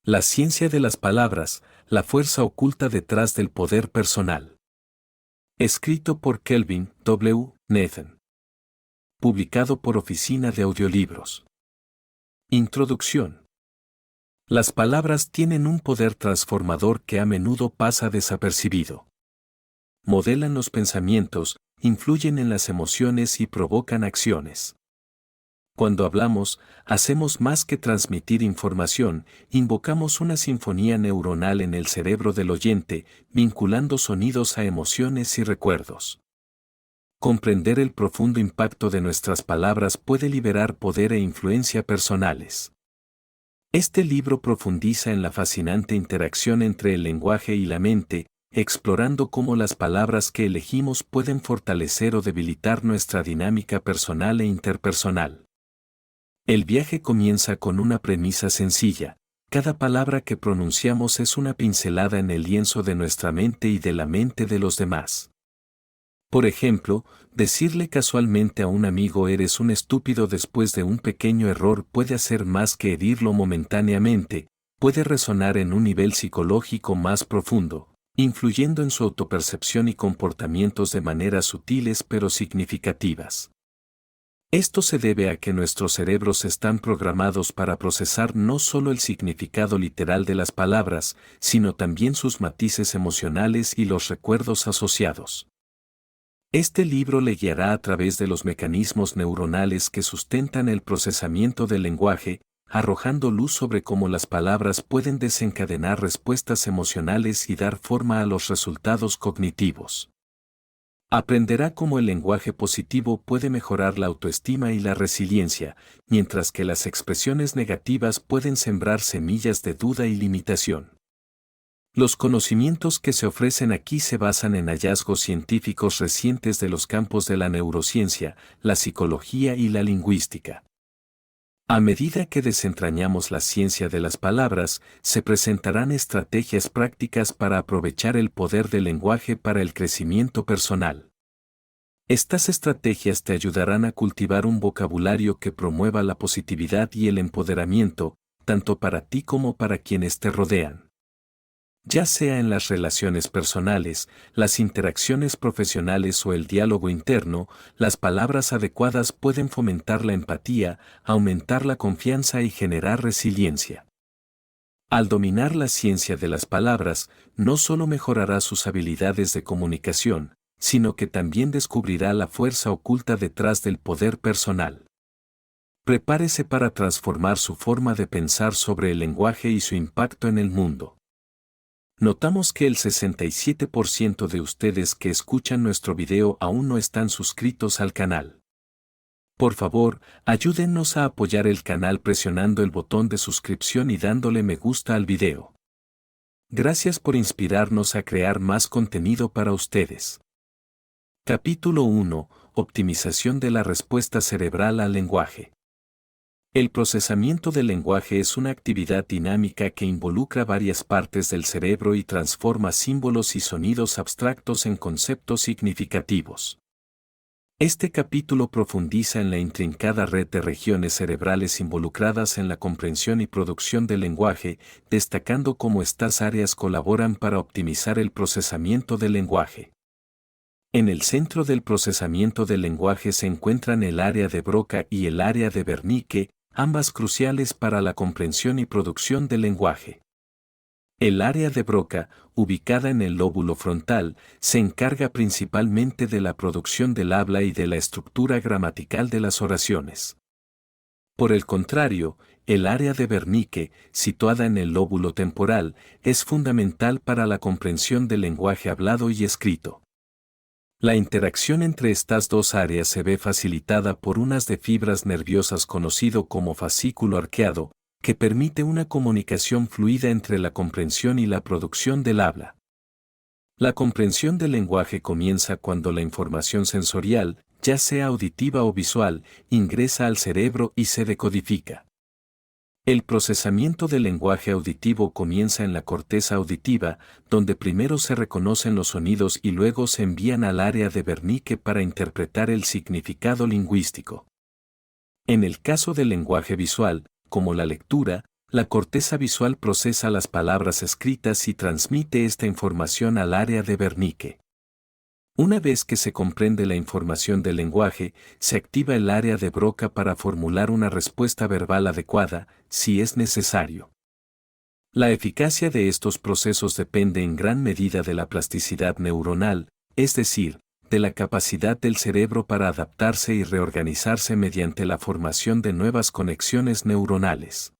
La ciencia de las palabras, la fuerza oculta detrás del poder personal. Escrito por Kelvin W. Nathan. Publicado por Oficina de Audiolibros. Introducción. Las palabras tienen un poder transformador que a menudo pasa desapercibido. Modelan los pensamientos, influyen en las emociones y provocan acciones. Cuando hablamos, hacemos más que transmitir información, invocamos una sinfonía neuronal en el cerebro del oyente, vinculando sonidos a emociones y recuerdos. Comprender el profundo impacto de nuestras palabras puede liberar poder e influencia personales. Este libro profundiza en la fascinante interacción entre el lenguaje y la mente, explorando cómo las palabras que elegimos pueden fortalecer o debilitar nuestra dinámica personal e interpersonal. El viaje comienza con una premisa sencilla: cada palabra que pronunciamos es una pincelada en el lienzo de nuestra mente y de la mente de los demás. Por ejemplo, decirle casualmente a un amigo "eres un estúpido" después de un pequeño error puede hacer más que herirlo momentáneamente, puede resonar en un nivel psicológico más profundo, influyendo en su autopercepción y comportamientos de maneras sutiles pero significativas. Esto se debe a que nuestros cerebros están programados para procesar no solo el significado literal de las palabras, sino también sus matices emocionales y los recuerdos asociados. Este libro le guiará a través de los mecanismos neuronales que sustentan el procesamiento del lenguaje, arrojando luz sobre cómo las palabras pueden desencadenar respuestas emocionales y dar forma a los resultados cognitivos. Aprenderá cómo el lenguaje positivo puede mejorar la autoestima y la resiliencia, mientras que las expresiones negativas pueden sembrar semillas de duda y limitación. Los conocimientos que se ofrecen aquí se basan en hallazgos científicos recientes de los campos de la neurociencia, la psicología y la lingüística. A medida que desentrañamos la ciencia de las palabras, se presentarán estrategias prácticas para aprovechar el poder del lenguaje para el crecimiento personal. Estas estrategias te ayudarán a cultivar un vocabulario que promueva la positividad y el empoderamiento, tanto para ti como para quienes te rodean. Ya sea en las relaciones personales, las interacciones profesionales o el diálogo interno, las palabras adecuadas pueden fomentar la empatía, aumentar la confianza y generar resiliencia. Al dominar la ciencia de las palabras, no solo mejorará sus habilidades de comunicación, sino que también descubrirá la fuerza oculta detrás del poder personal. Prepárese para transformar su forma de pensar sobre el lenguaje y su impacto en el mundo. Notamos que el 67% de ustedes que escuchan nuestro video aún no están suscritos al canal. Por favor, ayúdennos a apoyar el canal presionando el botón de suscripción y dándole me gusta al video. Gracias por inspirarnos a crear más contenido para ustedes. Capítulo 1. Optimización de la respuesta cerebral al lenguaje. El procesamiento del lenguaje es una actividad dinámica que involucra varias partes del cerebro y transforma símbolos y sonidos abstractos en conceptos significativos. Este capítulo profundiza en la intrincada red de regiones cerebrales involucradas en la comprensión y producción del lenguaje, destacando cómo estas áreas colaboran para optimizar el procesamiento del lenguaje. En el centro del procesamiento del lenguaje se encuentran el área de Broca y el área de Wernicke, ambas cruciales para la comprensión y producción del lenguaje. El área de Broca, ubicada en el lóbulo frontal, se encarga principalmente de la producción del habla y de la estructura gramatical de las oraciones. Por el contrario, el área de Wernicke, situada en el lóbulo temporal, es fundamental para la comprensión del lenguaje hablado y escrito. La interacción entre estas dos áreas se ve facilitada por unas de fibras nerviosas conocido como fascículo arqueado, que permite una comunicación fluida entre la comprensión y la producción del habla. La comprensión del lenguaje comienza cuando la información sensorial, ya sea auditiva o visual, ingresa al cerebro y se decodifica. El procesamiento del lenguaje auditivo comienza en la corteza auditiva, donde primero se reconocen los sonidos y luego se envían al área de Wernicke para interpretar el significado lingüístico. En el caso del lenguaje visual, como la lectura, La corteza visual procesa las palabras escritas y transmite esta información al área de Wernicke. Una vez que se comprende la información del lenguaje, se activa el área de Broca para formular una respuesta verbal adecuada, si es necesario. La eficacia de estos procesos depende en gran medida de la plasticidad neuronal, es decir, de la capacidad del cerebro para adaptarse y reorganizarse mediante la formación de nuevas conexiones neuronales.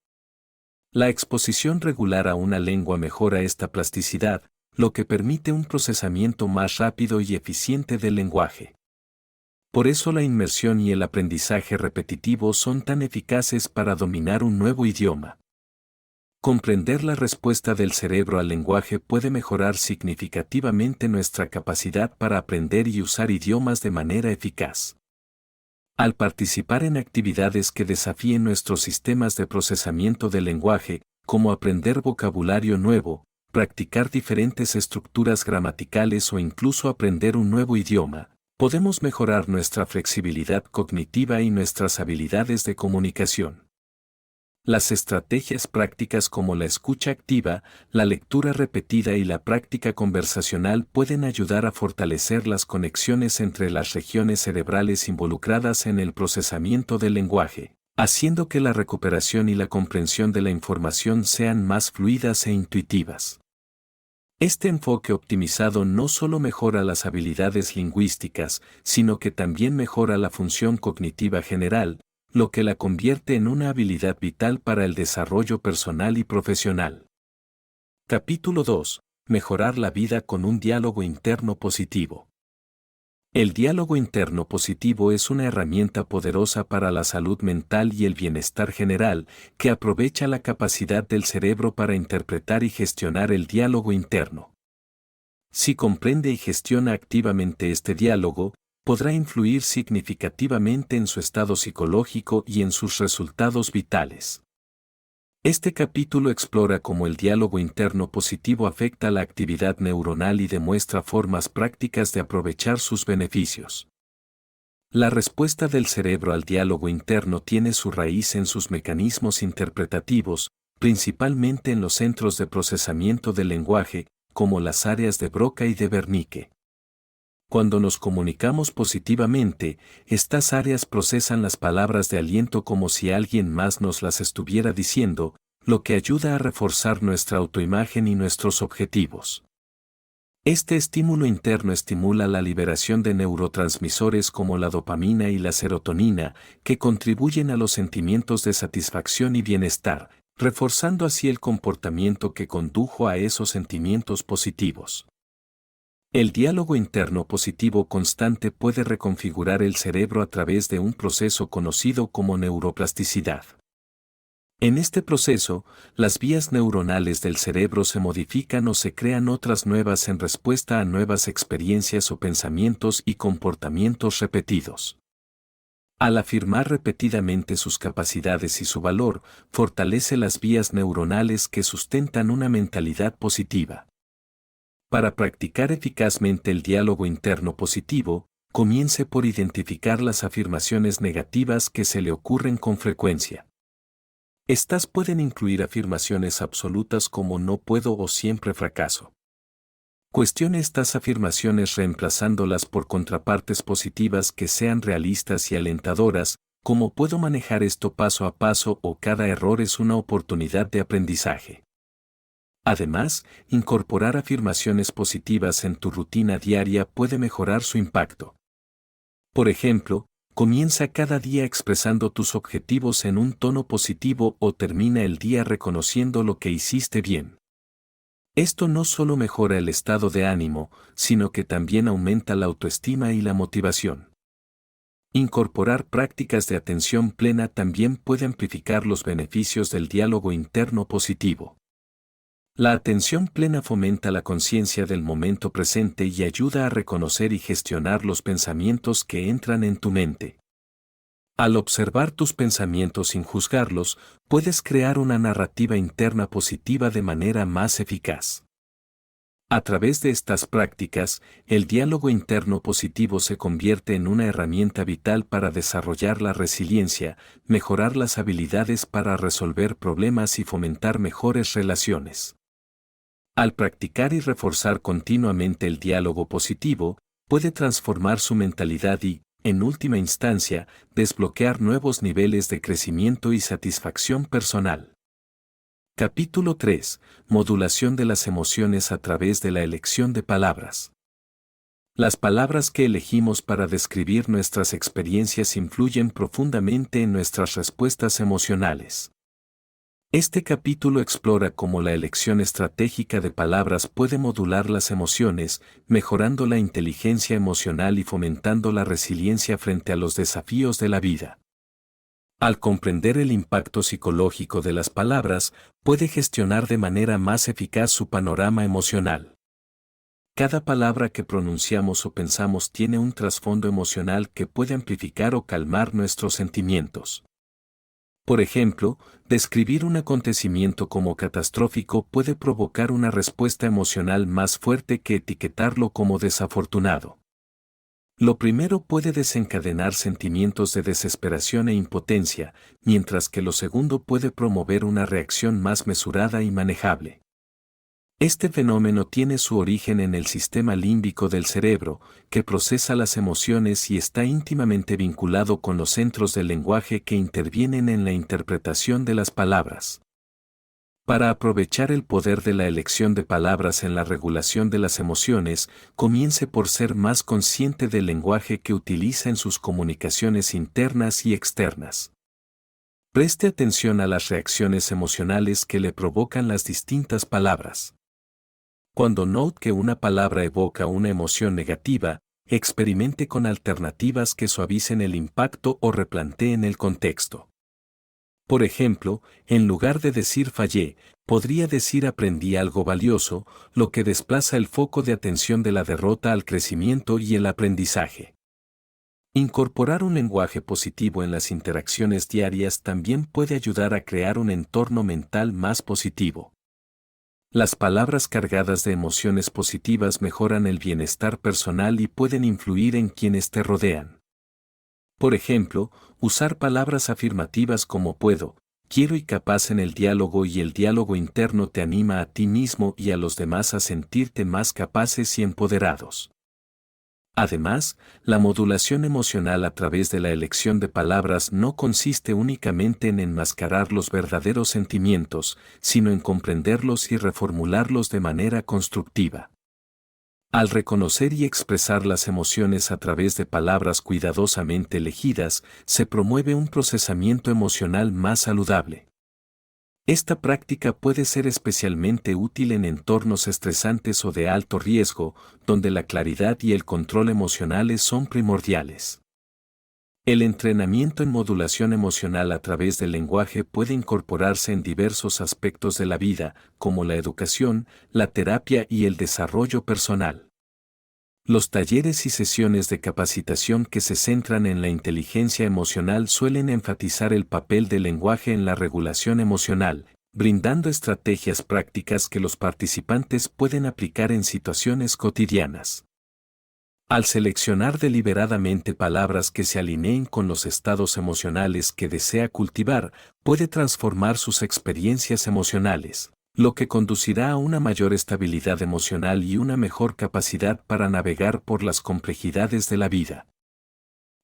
La exposición regular a una lengua mejora esta plasticidad, lo que permite un procesamiento más rápido y eficiente del lenguaje. Por eso la inmersión y el aprendizaje repetitivo son tan eficaces para dominar un nuevo idioma. Comprender la respuesta del cerebro al lenguaje puede mejorar significativamente nuestra capacidad para aprender y usar idiomas de manera eficaz. Al participar en actividades que desafíen nuestros sistemas de procesamiento del lenguaje, como aprender vocabulario nuevo, practicar diferentes estructuras gramaticales o incluso aprender un nuevo idioma, podemos mejorar nuestra flexibilidad cognitiva y nuestras habilidades de comunicación. Las estrategias prácticas como la escucha activa, la lectura repetida y la práctica conversacional pueden ayudar a fortalecer las conexiones entre las regiones cerebrales involucradas en el procesamiento del lenguaje, haciendo que la recuperación y la comprensión de la información sean más fluidas e intuitivas. Este enfoque optimizado no solo mejora las habilidades lingüísticas, sino que también mejora la función cognitiva general, lo que la convierte en una habilidad vital para el desarrollo personal y profesional. Capítulo 2. Mejorar la vida con un diálogo interno positivo. El diálogo interno positivo es una herramienta poderosa para la salud mental y el bienestar general, que aprovecha la capacidad del cerebro para interpretar y gestionar el diálogo interno. Si comprende y gestiona activamente este diálogo, podrá influir significativamente en su estado psicológico y en sus resultados vitales. Este capítulo explora cómo el diálogo interno positivo afecta la actividad neuronal y demuestra formas prácticas de aprovechar sus beneficios. La respuesta del cerebro al diálogo interno tiene su raíz en sus mecanismos interpretativos, principalmente en los centros de procesamiento del lenguaje, como las áreas de Broca y de Wernicke. Cuando nos comunicamos positivamente, estas áreas procesan las palabras de aliento como si alguien más nos las estuviera diciendo, lo que ayuda a reforzar nuestra autoimagen y nuestros objetivos. Este estímulo interno estimula la liberación de neurotransmisores como la dopamina y la serotonina, que contribuyen a los sentimientos de satisfacción y bienestar, reforzando así el comportamiento que condujo a esos sentimientos positivos. El diálogo interno positivo constante puede reconfigurar el cerebro a través de un proceso conocido como neuroplasticidad. En este proceso, las vías neuronales del cerebro se modifican o se crean otras nuevas en respuesta a nuevas experiencias o pensamientos y comportamientos repetidos. Al afirmar repetidamente sus capacidades y su valor, fortalece las vías neuronales que sustentan una mentalidad positiva. Para practicar eficazmente el diálogo interno positivo, comience por identificar las afirmaciones negativas que se le ocurren con frecuencia. Estas pueden incluir afirmaciones absolutas como no puedo o siempre fracaso. Cuestione estas afirmaciones reemplazándolas por contrapartes positivas que sean realistas y alentadoras, como puedo manejar esto paso a paso o cada error es una oportunidad de aprendizaje. Además, incorporar afirmaciones positivas en tu rutina diaria puede mejorar su impacto. Por ejemplo, comienza cada día expresando tus objetivos en un tono positivo o termina el día reconociendo lo que hiciste bien. Esto no solo mejora el estado de ánimo, sino que también aumenta la autoestima y la motivación. Incorporar prácticas de atención plena también puede amplificar los beneficios del diálogo interno positivo. La atención plena fomenta la conciencia del momento presente y ayuda a reconocer y gestionar los pensamientos que entran en tu mente. Al observar tus pensamientos sin juzgarlos, puedes crear una narrativa interna positiva de manera más eficaz. A través de estas prácticas, el diálogo interno positivo se convierte en una herramienta vital para desarrollar la resiliencia, mejorar las habilidades para resolver problemas y fomentar mejores relaciones. Al practicar y reforzar continuamente el diálogo positivo, puede transformar su mentalidad y, en última instancia, desbloquear nuevos niveles de crecimiento y satisfacción personal. Capítulo 3. Modulación de las emociones a través de la elección de palabras. Las palabras que elegimos para describir nuestras experiencias influyen profundamente en nuestras respuestas emocionales. Este capítulo explora cómo la elección estratégica de palabras puede modular las emociones, mejorando la inteligencia emocional y fomentando la resiliencia frente a los desafíos de la vida. Al comprender el impacto psicológico de las palabras, puede gestionar de manera más eficaz su panorama emocional. Cada palabra que pronunciamos o pensamos tiene un trasfondo emocional que puede amplificar o calmar nuestros sentimientos. Por ejemplo, describir un acontecimiento como catastrófico puede provocar una respuesta emocional más fuerte que etiquetarlo como desafortunado. Lo primero puede desencadenar sentimientos de desesperación e impotencia, mientras que lo segundo puede promover una reacción más mesurada y manejable. Este fenómeno tiene su origen en el sistema límbico del cerebro, que procesa las emociones y está íntimamente vinculado con los centros del lenguaje que intervienen en la interpretación de las palabras. Para aprovechar el poder de la elección de palabras en la regulación de las emociones, comience por ser más consciente del lenguaje que utiliza en sus comunicaciones internas y externas. Preste atención a las reacciones emocionales que le provocan las distintas palabras. Cuando note que una palabra evoca una emoción negativa, experimente con alternativas que suavicen el impacto o replanteen el contexto. Por ejemplo, en lugar de decir fallé, podría decir aprendí algo valioso, lo que desplaza el foco de atención de la derrota al crecimiento y el aprendizaje. Incorporar un lenguaje positivo en las interacciones diarias también puede ayudar a crear un entorno mental más positivo. Las palabras cargadas de emociones positivas mejoran el bienestar personal y pueden influir en quienes te rodean. Por ejemplo, usar palabras afirmativas como puedo, quiero y capaz en el diálogo y el diálogo interno te anima a ti mismo y a los demás a sentirte más capaces y empoderados. Además, la modulación emocional a través de la elección de palabras no consiste únicamente en enmascarar los verdaderos sentimientos, sino en comprenderlos y reformularlos de manera constructiva. Al reconocer y expresar las emociones a través de palabras cuidadosamente elegidas, se promueve un procesamiento emocional más saludable. Esta práctica puede ser especialmente útil en entornos estresantes o de alto riesgo, donde la claridad y el control emocionales son primordiales. El entrenamiento en modulación emocional a través del lenguaje puede incorporarse en diversos aspectos de la vida, como la educación, la terapia y el desarrollo personal. Los talleres y sesiones de capacitación que se centran en la inteligencia emocional suelen enfatizar el papel del lenguaje en la regulación emocional, brindando estrategias prácticas que los participantes pueden aplicar en situaciones cotidianas. Al seleccionar deliberadamente palabras que se alineen con los estados emocionales que desea cultivar, puede transformar sus experiencias emocionales, lo que conducirá a una mayor estabilidad emocional y una mejor capacidad para navegar por las complejidades de la vida.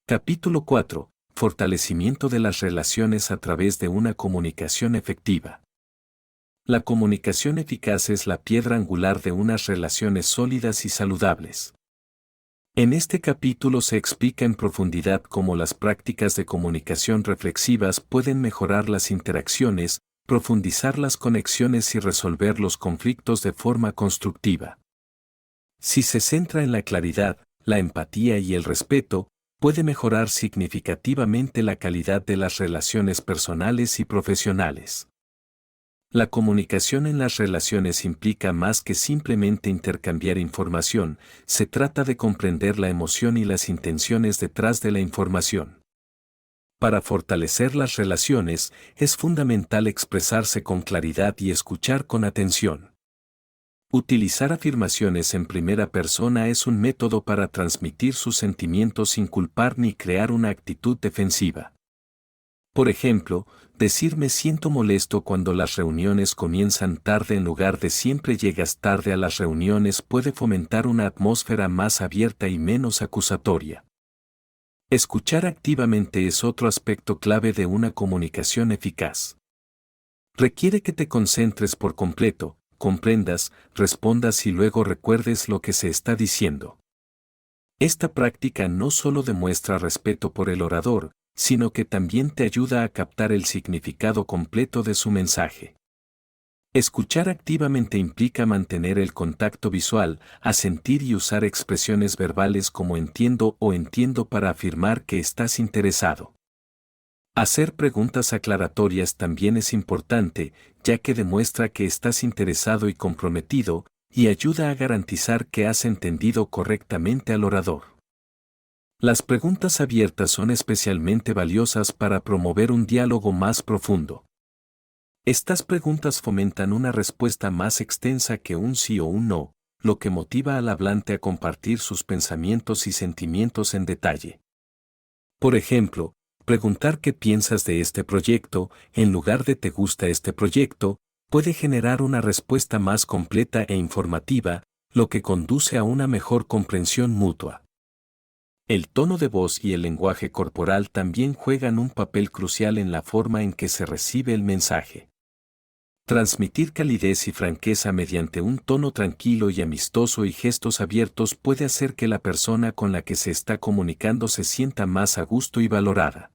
Capítulo 4. Fortalecimiento de las relaciones a través de una comunicación efectiva. La comunicación eficaz es la piedra angular de unas relaciones sólidas y saludables. En este capítulo se explica en profundidad cómo las prácticas de comunicación reflexivas pueden mejorar las interacciones, profundizar las conexiones y resolver los conflictos de forma constructiva. Si se centra en la claridad, la empatía y el respeto, puede mejorar significativamente la calidad de las relaciones personales y profesionales. La comunicación en las relaciones implica más que simplemente intercambiar información, se trata de comprender la emoción y las intenciones detrás de la información. Para fortalecer las relaciones, es fundamental expresarse con claridad y escuchar con atención. Utilizar afirmaciones en primera persona es un método para transmitir sus sentimientos sin culpar ni crear una actitud defensiva. Por ejemplo, decir me siento molesto cuando las reuniones comienzan tarde en lugar de siempre llegas tarde a las reuniones puede fomentar una atmósfera más abierta y menos acusatoria. Escuchar activamente es otro aspecto clave de una comunicación eficaz. Requiere que te concentres por completo, comprendas, respondas y luego recuerdes lo que se está diciendo. Esta práctica no solo demuestra respeto por el orador, sino que también te ayuda a captar el significado completo de su mensaje. Escuchar activamente implica mantener el contacto visual, asentir y usar expresiones verbales como entiendo o entiendo para afirmar que estás interesado. Hacer preguntas aclaratorias también es importante, ya que demuestra que estás interesado y comprometido, y ayuda a garantizar que has entendido correctamente al orador. Las preguntas abiertas son especialmente valiosas para promover un diálogo más profundo. Estas preguntas fomentan una respuesta más extensa que un sí o un no, lo que motiva al hablante a compartir sus pensamientos y sentimientos en detalle. Por ejemplo, preguntar qué piensas de este proyecto, en lugar de ¿te gusta este proyecto?, puede generar una respuesta más completa e informativa, lo que conduce a una mejor comprensión mutua. El tono de voz y el lenguaje corporal también juegan un papel crucial en la forma en que se recibe el mensaje. Transmitir calidez y franqueza mediante un tono tranquilo y amistoso y gestos abiertos puede hacer que la persona con la que se está comunicando se sienta más a gusto y valorada.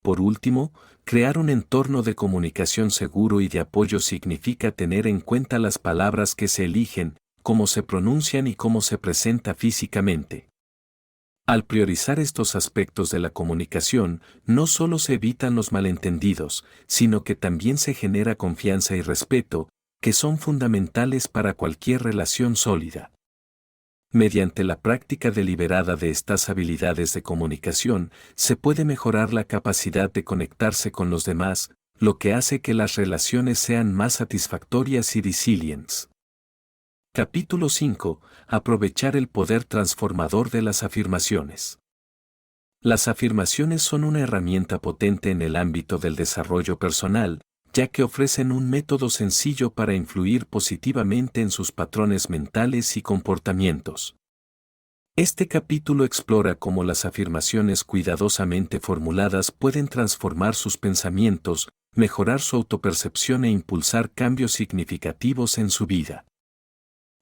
Por último, crear un entorno de comunicación seguro y de apoyo significa tener en cuenta las palabras que se eligen, cómo se pronuncian y cómo se presenta físicamente. Al priorizar estos aspectos de la comunicación, no solo se evitan los malentendidos, sino que también se genera confianza y respeto, que son fundamentales para cualquier relación sólida. Mediante la práctica deliberada de estas habilidades de comunicación, se puede mejorar la capacidad de conectarse con los demás, lo que hace que las relaciones sean más satisfactorias y resilientes. Capítulo 5. Aprovechar el poder transformador de las afirmaciones. Las afirmaciones son una herramienta potente en el ámbito del desarrollo personal, ya que ofrecen un método sencillo para influir positivamente en sus patrones mentales y comportamientos. Este capítulo explora cómo las afirmaciones cuidadosamente formuladas pueden transformar sus pensamientos, mejorar su autopercepción e impulsar cambios significativos en su vida.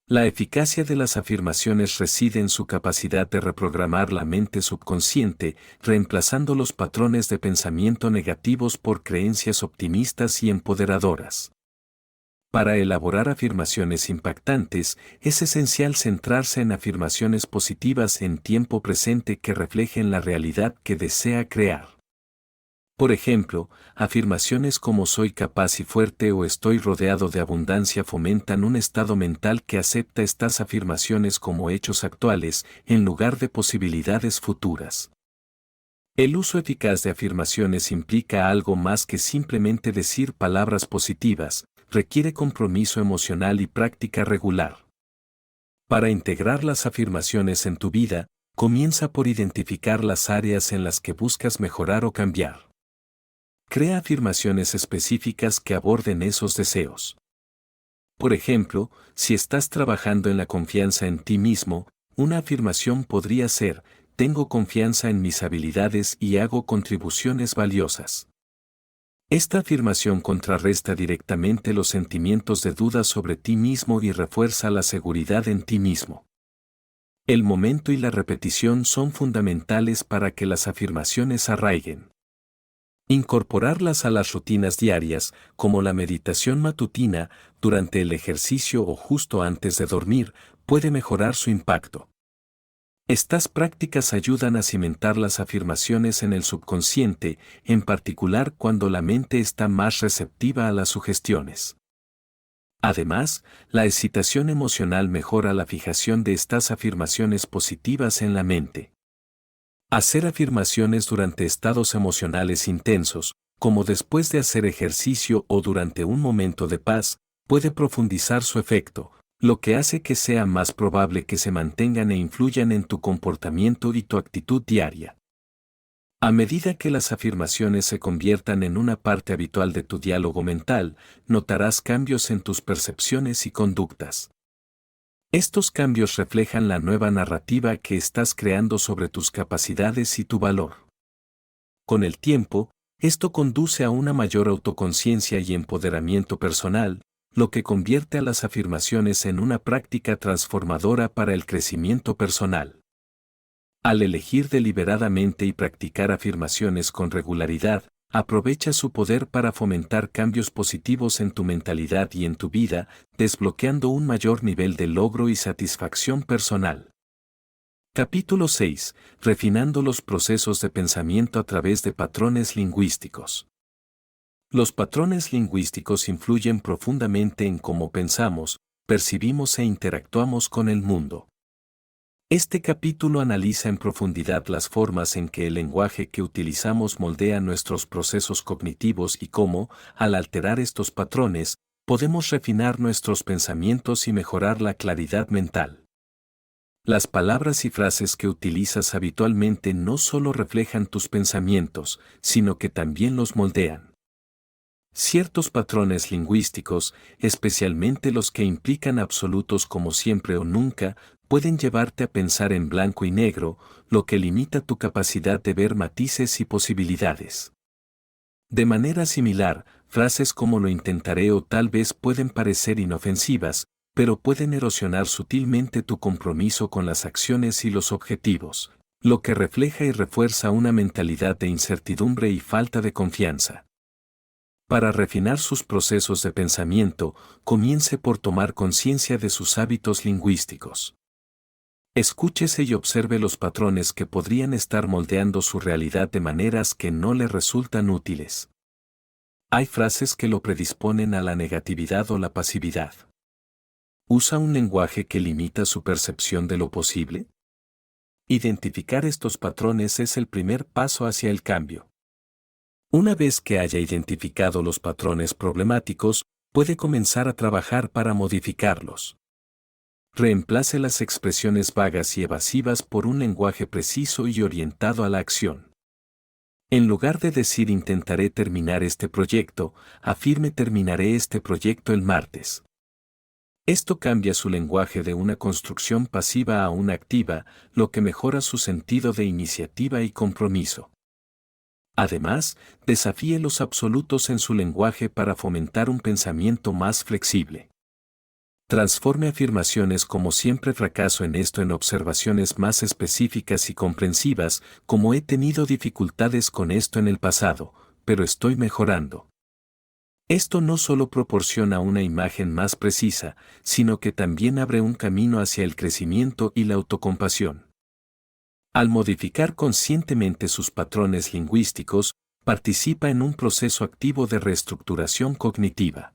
La eficacia de las afirmaciones reside en su capacidad de reprogramar la mente subconsciente, reemplazando los patrones de pensamiento negativos por creencias optimistas y empoderadoras. Para elaborar afirmaciones impactantes, es esencial centrarse en afirmaciones positivas en tiempo presente que reflejen la realidad que desea crear. Por ejemplo, afirmaciones como soy capaz y fuerte o estoy rodeado de abundancia fomentan un estado mental que acepta estas afirmaciones como hechos actuales, en lugar de posibilidades futuras. El uso eficaz de afirmaciones implica algo más que simplemente decir palabras positivas, requiere compromiso emocional y práctica regular. Para integrar las afirmaciones en tu vida, comienza por identificar las áreas en las que buscas mejorar o cambiar. Crea afirmaciones específicas que aborden esos deseos. Por ejemplo, si estás trabajando en la confianza en ti mismo, una afirmación podría ser, tengo confianza en mis habilidades y hago contribuciones valiosas. Esta afirmación contrarresta directamente los sentimientos de duda sobre ti mismo y refuerza la seguridad en ti mismo. El momento y la repetición son fundamentales para que las afirmaciones arraiguen. Incorporarlas a las rutinas diarias, como la meditación matutina, durante el ejercicio o justo antes de dormir, puede mejorar su impacto. Estas prácticas ayudan a cimentar las afirmaciones en el subconsciente, en particular cuando la mente está más receptiva a las sugestiones. Además, la excitación emocional mejora la fijación de estas afirmaciones positivas en la mente. Hacer afirmaciones durante estados emocionales intensos, como después de hacer ejercicio o durante un momento de paz, puede profundizar su efecto, lo que hace que sea más probable que se mantengan e influyan en tu comportamiento y tu actitud diaria. A medida que las afirmaciones se conviertan en una parte habitual de tu diálogo mental, notarás cambios en tus percepciones y conductas. Estos cambios reflejan la nueva narrativa que estás creando sobre tus capacidades y tu valor. Con el tiempo, esto conduce a una mayor autoconciencia y empoderamiento personal, lo que convierte a las afirmaciones en una práctica transformadora para el crecimiento personal. Al elegir deliberadamente y practicar afirmaciones con regularidad, aprovecha su poder para fomentar cambios positivos en tu mentalidad y en tu vida, desbloqueando un mayor nivel de logro y satisfacción personal. Capítulo 6. Refinando los procesos de pensamiento a través de patrones lingüísticos. Los patrones lingüísticos influyen profundamente en cómo pensamos, percibimos e interactuamos con el mundo. Este capítulo analiza en profundidad las formas en que el lenguaje que utilizamos moldea nuestros procesos cognitivos y cómo, al alterar estos patrones, podemos refinar nuestros pensamientos y mejorar la claridad mental. Las palabras y frases que utilizas habitualmente no solo reflejan tus pensamientos, sino que también los moldean. Ciertos patrones lingüísticos, especialmente los que implican absolutos como siempre o nunca, pueden llevarte a pensar en blanco y negro, lo que limita tu capacidad de ver matices y posibilidades. De manera similar, frases como lo intentaré o tal vez pueden parecer inofensivas, pero pueden erosionar sutilmente tu compromiso con las acciones y los objetivos, lo que refleja y refuerza una mentalidad de incertidumbre y falta de confianza. Para refinar sus procesos de pensamiento, comience por tomar conciencia de sus hábitos lingüísticos. Escúchese y observe los patrones que podrían estar moldeando su realidad de maneras que no le resultan útiles. Hay frases que lo predisponen a la negatividad o la pasividad. ¿Usa un lenguaje que limita su percepción de lo posible? Identificar estos patrones es el primer paso hacia el cambio. Una vez que haya identificado los patrones problemáticos, puede comenzar a trabajar para modificarlos. Reemplace las expresiones vagas y evasivas por un lenguaje preciso y orientado a la acción. En lugar de decir intentaré terminar este proyecto, afirme terminaré este proyecto el martes. Esto cambia su lenguaje de una construcción pasiva a una activa, lo que mejora su sentido de iniciativa y compromiso. Además, desafíe los absolutos en su lenguaje para fomentar un pensamiento más flexible. Transforme afirmaciones como siempre fracaso en esto en observaciones más específicas y comprensivas, como he tenido dificultades con esto en el pasado, pero estoy mejorando. Esto no solo proporciona una imagen más precisa, sino que también abre un camino hacia el crecimiento y la autocompasión. Al modificar conscientemente sus patrones lingüísticos, participa en un proceso activo de reestructuración cognitiva.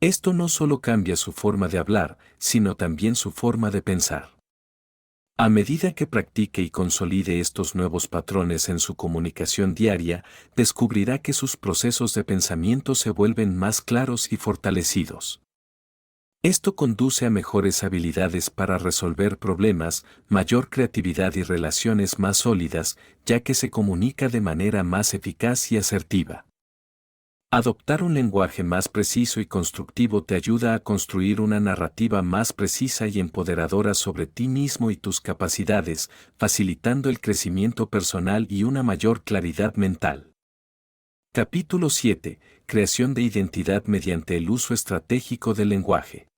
Esto no solo cambia su forma de hablar, sino también su forma de pensar. A medida que practique y consolide estos nuevos patrones en su comunicación diaria, descubrirá que sus procesos de pensamiento se vuelven más claros y fortalecidos. Esto conduce a mejores habilidades para resolver problemas, mayor creatividad y relaciones más sólidas, ya que se comunica de manera más eficaz y asertiva. Adoptar un lenguaje más preciso y constructivo te ayuda a construir una narrativa más precisa y empoderadora sobre ti mismo y tus capacidades, facilitando el crecimiento personal y una mayor claridad mental. Capítulo 7. Creación de identidad mediante el uso estratégico del lenguaje.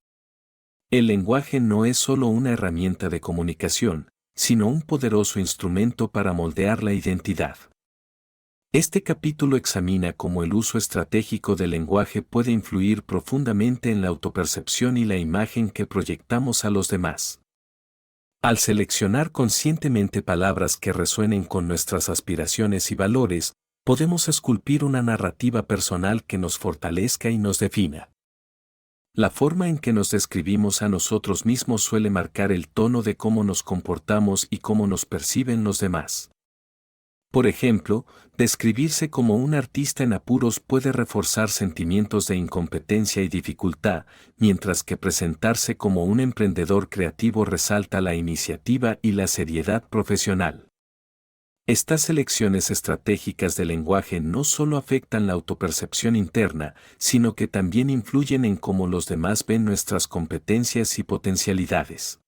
El lenguaje no es solo una herramienta de comunicación, sino un poderoso instrumento para moldear la identidad. Este capítulo examina cómo el uso estratégico del lenguaje puede influir profundamente en la autopercepción y la imagen que proyectamos a los demás. Al seleccionar conscientemente palabras que resuenen con nuestras aspiraciones y valores, podemos esculpir una narrativa personal que nos fortalezca y nos defina. La forma en que nos describimos a nosotros mismos suele marcar el tono de cómo nos comportamos y cómo nos perciben los demás. Por ejemplo, describirse como un artista en apuros puede reforzar sentimientos de incompetencia y dificultad, mientras que presentarse como un emprendedor creativo resalta la iniciativa y la seriedad profesional. Estas elecciones estratégicas del lenguaje no solo afectan la autopercepción interna, sino que también influyen en cómo los demás ven nuestras competencias y potencialidades.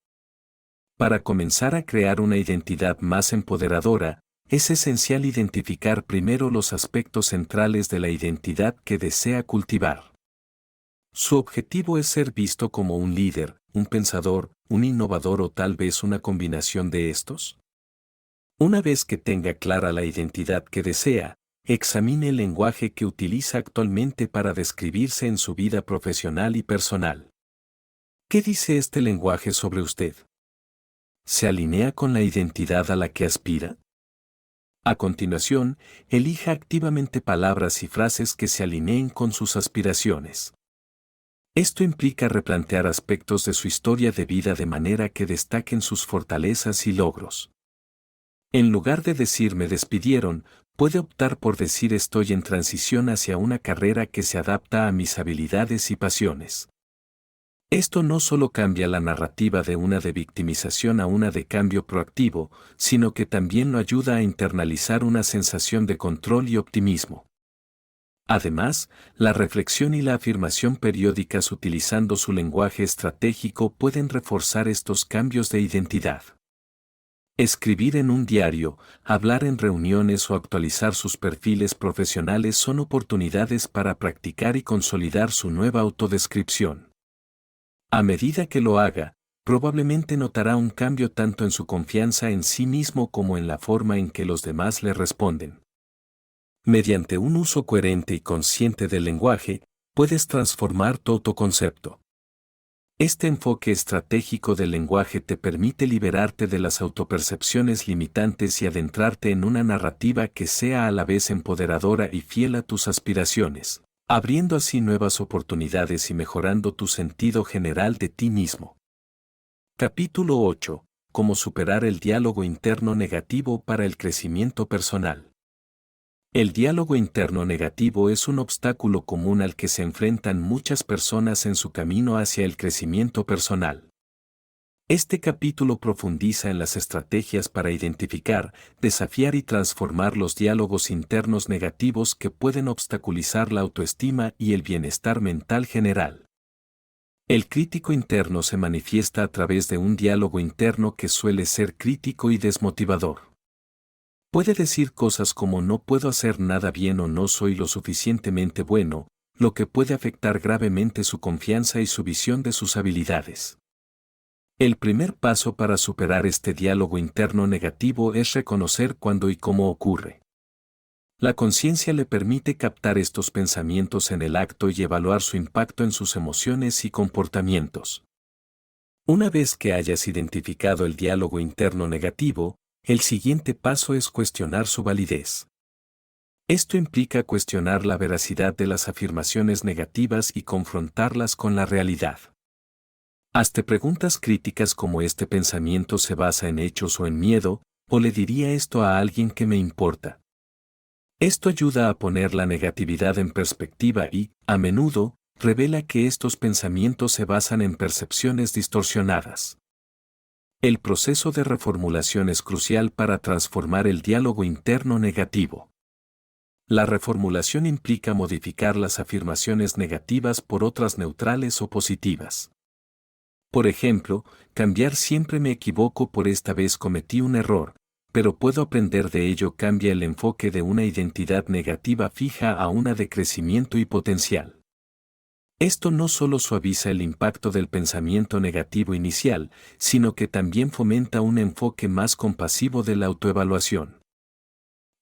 Para comenzar a crear una identidad más empoderadora, es esencial identificar primero los aspectos centrales de la identidad que desea cultivar. Su objetivo es ser visto como un líder, un pensador, un innovador o tal vez una combinación de estos. Una vez que tenga clara la identidad que desea, examine el lenguaje que utiliza actualmente para describirse en su vida profesional y personal. ¿Qué dice este lenguaje sobre usted? ¿Se alinea con la identidad a la que aspira? A continuación, elija activamente palabras y frases que se alineen con sus aspiraciones. Esto implica replantear aspectos de su historia de vida de manera que destaquen sus fortalezas y logros. En lugar de decir me despidieron, puede optar por decir estoy en transición hacia una carrera que se adapta a mis habilidades y pasiones. Esto no solo cambia la narrativa de una de victimización a una de cambio proactivo, sino que también lo ayuda a internalizar una sensación de control y optimismo. Además, la reflexión y la afirmación periódicas utilizando su lenguaje estratégico pueden reforzar estos cambios de identidad. Escribir en un diario, hablar en reuniones o actualizar sus perfiles profesionales son oportunidades para practicar y consolidar su nueva autodescripción. A medida que lo haga, probablemente notará un cambio tanto en su confianza en sí mismo como en la forma en que los demás le responden. Mediante un uso coherente y consciente del lenguaje, puedes transformar tu autoconcepto. Este enfoque estratégico del lenguaje te permite liberarte de las autopercepciones limitantes y adentrarte en una narrativa que sea a la vez empoderadora y fiel a tus aspiraciones, abriendo así nuevas oportunidades y mejorando tu sentido general de ti mismo. Capítulo 8. Cómo superar el diálogo interno negativo para el crecimiento personal. El diálogo interno negativo es un obstáculo común al que se enfrentan muchas personas en su camino hacia el crecimiento personal. Este capítulo profundiza en las estrategias para identificar, desafiar y transformar los diálogos internos negativos que pueden obstaculizar la autoestima y el bienestar mental general. El crítico interno se manifiesta a través de un diálogo interno que suele ser crítico y desmotivador. Puede decir cosas como no puedo hacer nada bien o no soy lo suficientemente bueno, lo que puede afectar gravemente su confianza y su visión de sus habilidades. El primer paso para superar este diálogo interno negativo es reconocer cuándo y cómo ocurre. La conciencia le permite captar estos pensamientos en el acto y evaluar su impacto en sus emociones y comportamientos. Una vez que hayas identificado el diálogo interno negativo, el siguiente paso es cuestionar su validez. Esto implica cuestionar la veracidad de las afirmaciones negativas y confrontarlas con la realidad. Hazte preguntas críticas como ¿este pensamiento se basa en hechos o en miedo, o le diría esto a alguien que me importa? Esto ayuda a poner la negatividad en perspectiva y, a menudo, revela que estos pensamientos se basan en percepciones distorsionadas. El proceso de reformulación es crucial para transformar el diálogo interno negativo. La reformulación implica modificar las afirmaciones negativas por otras neutrales o positivas. Por ejemplo, cambiar siempre me equivoco por esta vez cometí un error, pero puedo aprender de ello cambia el enfoque de una identidad negativa fija a una de crecimiento y potencial. Esto no solo suaviza el impacto del pensamiento negativo inicial, sino que también fomenta un enfoque más compasivo de la autoevaluación.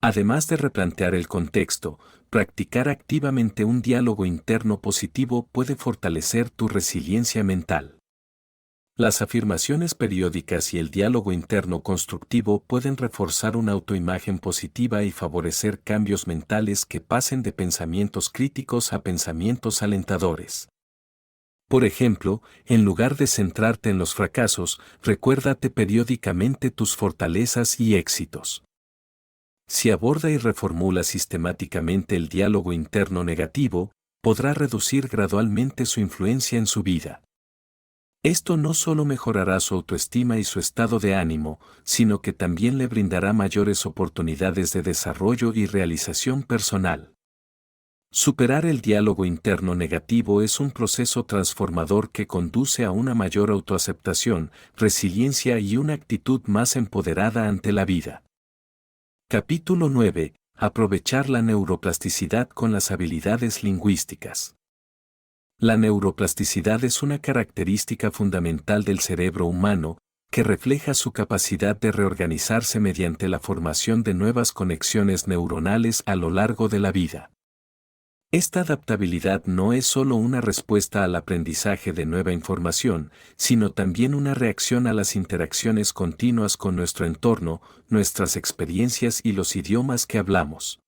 Además de replantear el contexto, practicar activamente un diálogo interno positivo puede fortalecer tu resiliencia mental. Las afirmaciones periódicas y el diálogo interno constructivo pueden reforzar una autoimagen positiva y favorecer cambios mentales que pasen de pensamientos críticos a pensamientos alentadores. Por ejemplo, en lugar de centrarte en los fracasos, recuérdate periódicamente tus fortalezas y éxitos. Si aborda y reformula sistemáticamente el diálogo interno negativo, podrá reducir gradualmente su influencia en su vida. Esto no solo mejorará su autoestima y su estado de ánimo, sino que también le brindará mayores oportunidades de desarrollo y realización personal. Superar el diálogo interno negativo es un proceso transformador que conduce a una mayor autoaceptación, resiliencia y una actitud más empoderada ante la vida. Capítulo 9. Aprovechar la neuroplasticidad con las habilidades lingüísticas. La neuroplasticidad es una característica fundamental del cerebro humano, que refleja su capacidad de reorganizarse mediante la formación de nuevas conexiones neuronales a lo largo de la vida. Esta adaptabilidad no es solo una respuesta al aprendizaje de nueva información, sino también una reacción a las interacciones continuas con nuestro entorno, nuestras experiencias y los idiomas que hablamos.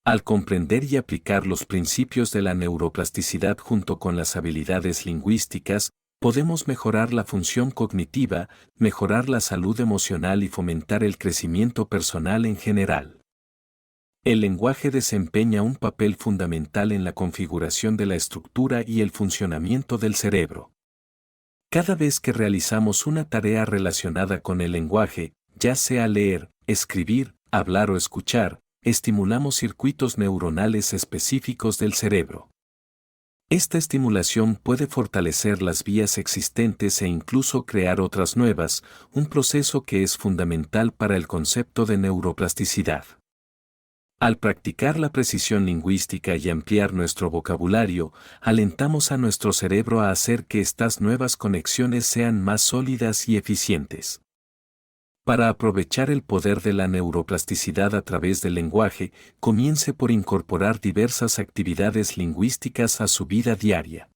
Al comprender y aplicar los principios de la neuroplasticidad junto con las habilidades lingüísticas, podemos mejorar la función cognitiva, mejorar la salud emocional y fomentar el crecimiento personal en general. El lenguaje desempeña un papel fundamental en la configuración de la estructura y el funcionamiento del cerebro. Cada vez que realizamos una tarea relacionada con el lenguaje, ya sea leer, escribir, hablar o escuchar, estimulamos circuitos neuronales específicos del cerebro. Esta estimulación puede fortalecer las vías existentes e incluso crear otras nuevas, un proceso que es fundamental para el concepto de neuroplasticidad. Al practicar la precisión lingüística y ampliar nuestro vocabulario, alentamos a nuestro cerebro a hacer que estas nuevas conexiones sean más sólidas y eficientes. Para aprovechar el poder de la neuroplasticidad a través del lenguaje, comience por incorporar diversas actividades lingüísticas a su vida diaria.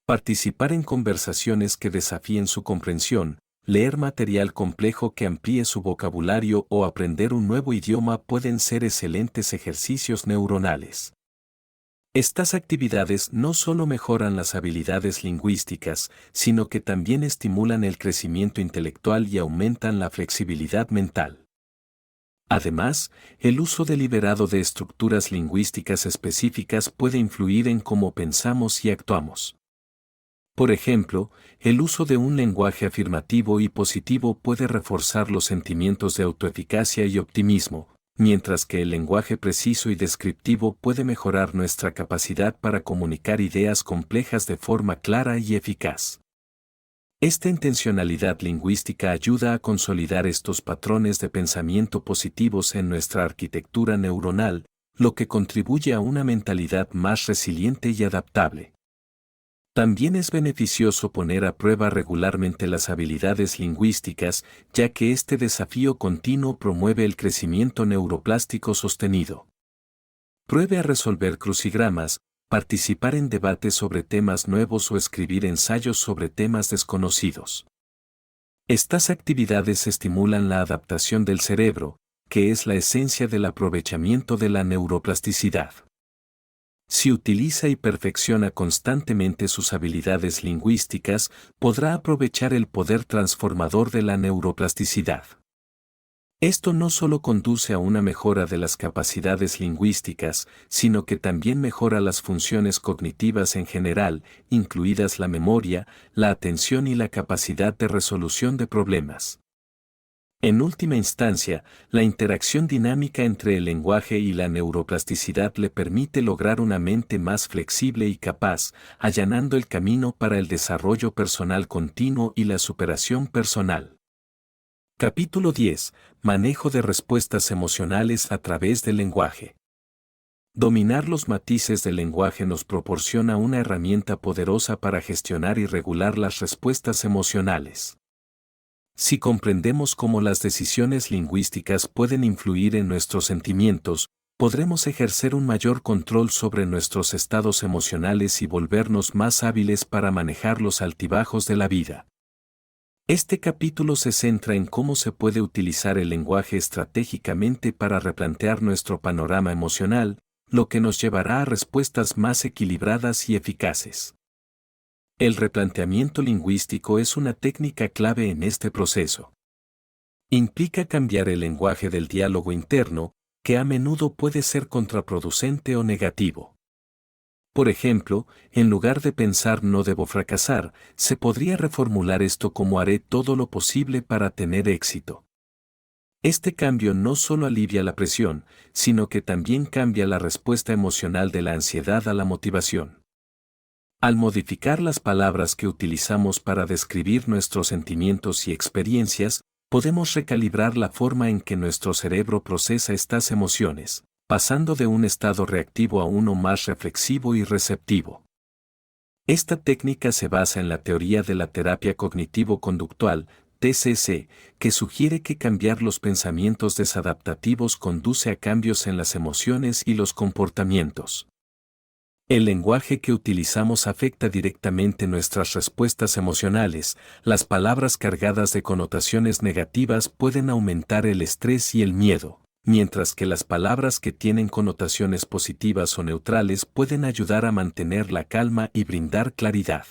Participar en conversaciones que desafíen su comprensión, leer material complejo que amplíe su vocabulario o aprender un nuevo idioma pueden ser excelentes ejercicios neuronales. Estas actividades no solo mejoran las habilidades lingüísticas, sino que también estimulan el crecimiento intelectual y aumentan la flexibilidad mental. Además, el uso deliberado de estructuras lingüísticas específicas puede influir en cómo pensamos y actuamos. Por ejemplo, el uso de un lenguaje afirmativo y positivo puede reforzar los sentimientos de autoeficacia y optimismo, mientras que el lenguaje preciso y descriptivo puede mejorar nuestra capacidad para comunicar ideas complejas de forma clara y eficaz. Esta intencionalidad lingüística ayuda a consolidar estos patrones de pensamiento positivos en nuestra arquitectura neuronal, lo que contribuye a una mentalidad más resiliente y adaptable. También es beneficioso poner a prueba regularmente las habilidades lingüísticas, ya que este desafío continuo promueve el crecimiento neuroplástico sostenido. Pruebe a resolver crucigramas, participar en debates sobre temas nuevos o escribir ensayos sobre temas desconocidos. Estas actividades estimulan la adaptación del cerebro, que es la esencia del aprovechamiento de la neuroplasticidad. Si utiliza y perfecciona constantemente sus habilidades lingüísticas, podrá aprovechar el poder transformador de la neuroplasticidad. Esto no solo conduce a una mejora de las capacidades lingüísticas, sino que también mejora las funciones cognitivas en general, incluidas la memoria, la atención y la capacidad de resolución de problemas. En última instancia, la interacción dinámica entre el lenguaje y la neuroplasticidad le permite lograr una mente más flexible y capaz, allanando el camino para el desarrollo personal continuo y la superación personal. Capítulo 10. Manejo de respuestas emocionales a través del lenguaje. Dominar los matices del lenguaje nos proporciona una herramienta poderosa para gestionar y regular las respuestas emocionales. Si comprendemos cómo las decisiones lingüísticas pueden influir en nuestros sentimientos, podremos ejercer un mayor control sobre nuestros estados emocionales y volvernos más hábiles para manejar los altibajos de la vida. Este capítulo se centra en cómo se puede utilizar el lenguaje estratégicamente para replantear nuestro panorama emocional, lo que nos llevará a respuestas más equilibradas y eficaces. El replanteamiento lingüístico es una técnica clave en este proceso. Implica cambiar el lenguaje del diálogo interno, que a menudo puede ser contraproducente o negativo. Por ejemplo, en lugar de pensar no debo fracasar, se podría reformular esto como haré todo lo posible para tener éxito. Este cambio no solo alivia la presión, sino que también cambia la respuesta emocional de la ansiedad a la motivación. Al modificar las palabras que utilizamos para describir nuestros sentimientos y experiencias, podemos recalibrar la forma en que nuestro cerebro procesa estas emociones, pasando de un estado reactivo a uno más reflexivo y receptivo. Esta técnica se basa en la teoría de la terapia cognitivo-conductual, TCC, que sugiere que cambiar los pensamientos desadaptativos conduce a cambios en las emociones y los comportamientos. El lenguaje que utilizamos afecta directamente nuestras respuestas emocionales. Las palabras cargadas de connotaciones negativas pueden aumentar el estrés y el miedo, mientras que las palabras que tienen connotaciones positivas o neutrales pueden ayudar a mantener la calma y brindar claridad.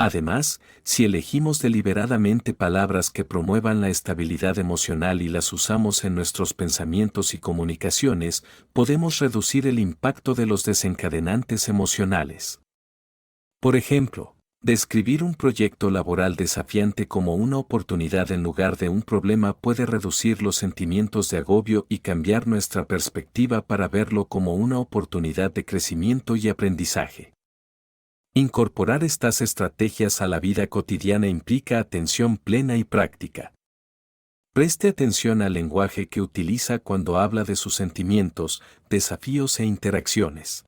Además, si elegimos deliberadamente palabras que promuevan la estabilidad emocional y las usamos en nuestros pensamientos y comunicaciones, podemos reducir el impacto de los desencadenantes emocionales. Por ejemplo, describir un proyecto laboral desafiante como una oportunidad en lugar de un problema puede reducir los sentimientos de agobio y cambiar nuestra perspectiva para verlo como una oportunidad de crecimiento y aprendizaje. Incorporar estas estrategias a la vida cotidiana implica atención plena y práctica. Preste atención al lenguaje que utiliza cuando habla de sus sentimientos, desafíos e interacciones.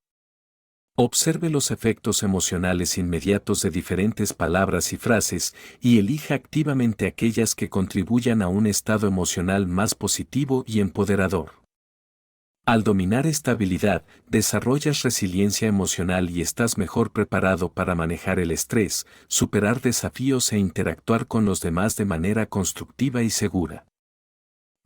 Observe los efectos emocionales inmediatos de diferentes palabras y frases y elija activamente aquellas que contribuyan a un estado emocional más positivo y empoderador. Al dominar esta habilidad, desarrollas resiliencia emocional y estás mejor preparado para manejar el estrés, superar desafíos e interactuar con los demás de manera constructiva y segura.